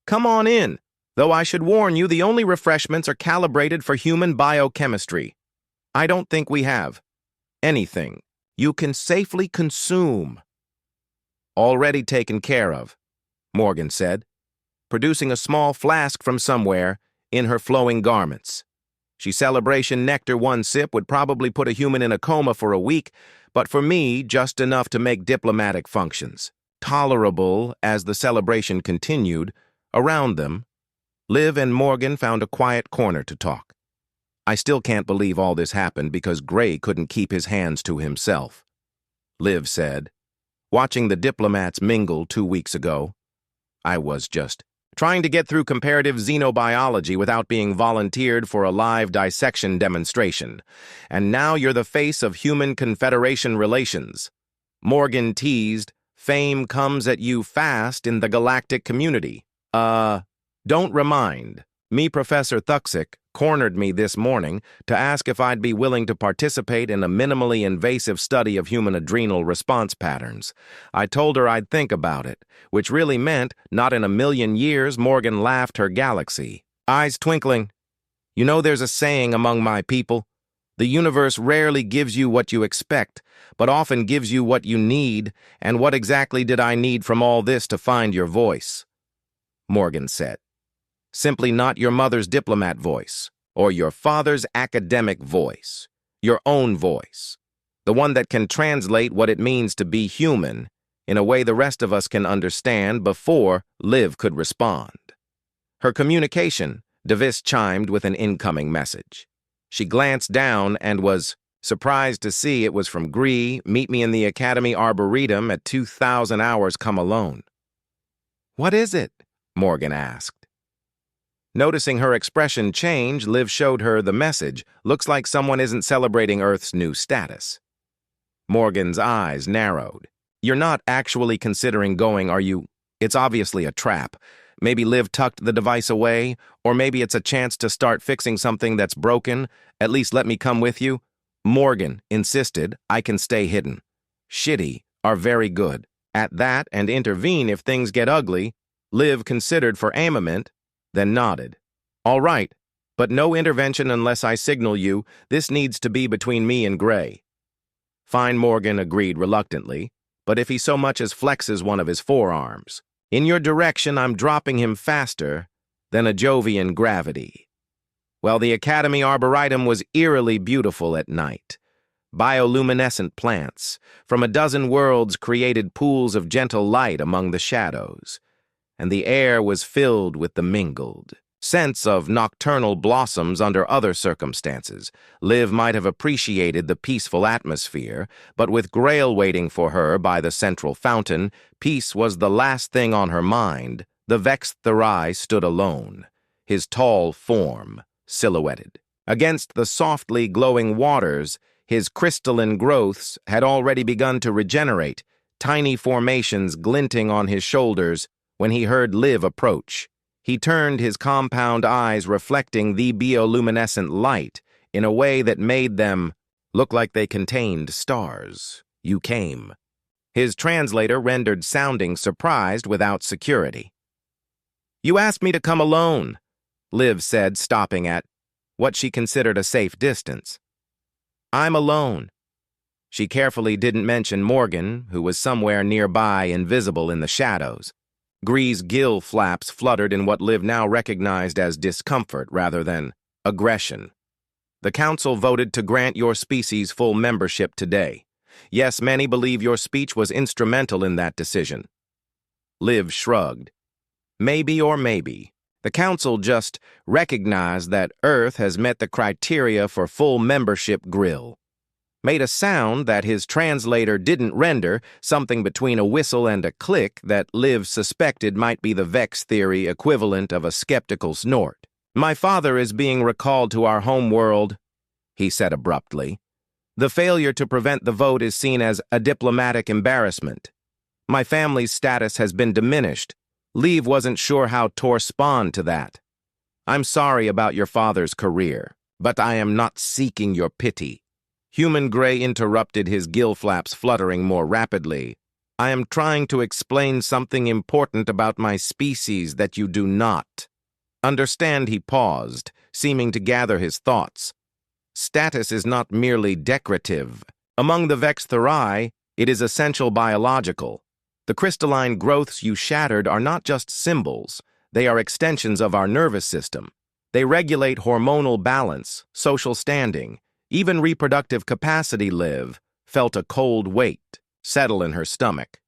Come on in, though I should warn you the only refreshments are calibrated for human biochemistry. I don't think we have anything you can safely consume. Already taken care of, Morgan said, producing a small flask from somewhere in her flowing garments. She celebration nectar. One sip would probably put a human in a coma for a week, but for me, just enough to make diplomatic functions tolerable. As the celebration continued, around them, Liv and Morgan found a quiet corner to talk. I still can't believe all this happened because Gray couldn't keep his hands to himself, Liv said. Watching the diplomats mingle 2 weeks ago, I was just trying to get through comparative xenobiology without being volunteered for a live dissection demonstration. And now you're the face of human Confederation relations. Morgan teased, fame comes at you fast in the galactic community. Don't remind. Me, Professor Thuxic, cornered me this morning to ask if I'd be willing to participate in a minimally invasive study of human adrenal response patterns. I told her I'd think about it, which really meant not in a million years. Morgan laughed, her galaxy eyes twinkling. You know, there's a saying among my people. The universe rarely gives you what you expect, but often gives you what you need. And what exactly did I need from all this to find your voice? Morgan said. Simply not your mother's diplomat voice, or your father's academic voice, your own voice, the one that can translate what it means to be human in a way the rest of us can understand. Before Liv could respond, her communication device chimed with an incoming message. She glanced down and was surprised to see it was from Gree. Meet me in the Academy Arboretum at 2000 hours. Come alone. What is it? Morgan asked. Noticing her expression change, Liv showed her the message. Looks like someone isn't celebrating Earth's new status. Morgan's eyes narrowed. You're not actually considering going, are you? It's obviously a trap. Maybe Liv tucked the device away, or maybe it's a chance to start fixing something that's broken. At least let me come with you. Morgan insisted. I can stay hidden. Shitty are very good at that and intervene if things get ugly. Liv considered for a moment, then nodded. All right, but no intervention unless I signal you. This needs to be between me and Gray. Fine, Morgan agreed reluctantly, but if he so much as flexes one of his forearms in your direction, I'm dropping him faster than a Jovian gravity. Well, the Academy Arboretum was eerily beautiful at night. Bioluminescent plants from a dozen worlds created pools of gentle light among the shadows, and the air was filled with the mingled scents of nocturnal blossoms. Under other circumstances, Liv might have appreciated the peaceful atmosphere, but with Grail waiting for her by the central fountain, peace was the last thing on her mind The Vex'tharai stood alone, his tall form silhouetted. Against the softly glowing waters, his crystalline growths had already begun to regenerate, tiny formations glinting on his shoulders when he heard Liv approach. He turned, his compound eyes reflecting the bioluminescent light in a way that made them look like they contained stars. "You came." His translator rendered sounding surprised without security. "You asked me to come alone," Liv said, stopping at what she considered a safe distance. "I'm alone." She carefully didn't mention Morgan, who was somewhere nearby, invisible in the shadows. Gree's gill flaps fluttered in what Liv now recognized as discomfort rather than aggression. "The Council voted to grant your species full membership today. Yes, many believe your speech was instrumental in that decision." Liv shrugged. "Maybe or maybe. The Council just recognized that Earth has met the criteria for full membership. Grill made a sound that his translator didn't render, something between a whistle and a click that Liv suspected might be the Vex theory equivalent of a skeptical snort. "My father is being recalled to our home world," he said abruptly. "The failure to prevent the vote is seen as a diplomatic embarrassment. My family's status has been diminished. Liv wasn't sure how to respond to that. I'm sorry about your father's career, but I am not seeking your pity." Human Gray interrupted, his gill flaps fluttering more rapidly. "I am trying to explain something important about my species that you do not understand." He paused, seeming to gather his thoughts. "Status is not merely decorative. Among the Vex'tharai, it is essential biological. The crystalline growths you shattered are not just symbols. They are extensions of our nervous system. They regulate hormonal balance, social standing, even reproductive capacity." Liv felt a cold weight settle in her stomach.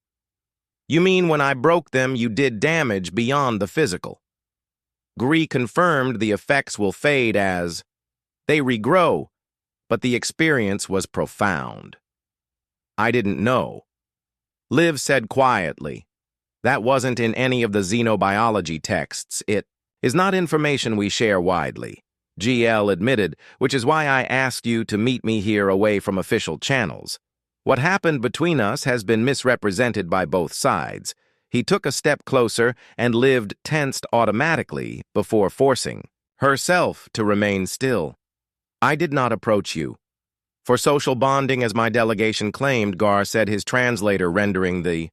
"You mean when I broke them, you did damage beyond the physical?" Gree confirmed the effects will fade as they regrow, but the experience was profound. "I didn't know," Liv said quietly. "That wasn't in any of the xenobiology texts. It is not information we share widely," GL admitted, "which is why I asked you to meet me here away from official channels. What happened between us has been misrepresented by both sides." He took a step closer, and Liv tensed automatically before forcing herself to remain still. "I did not approach you for social bonding as my delegation claimed," Gar said, his translator rendering the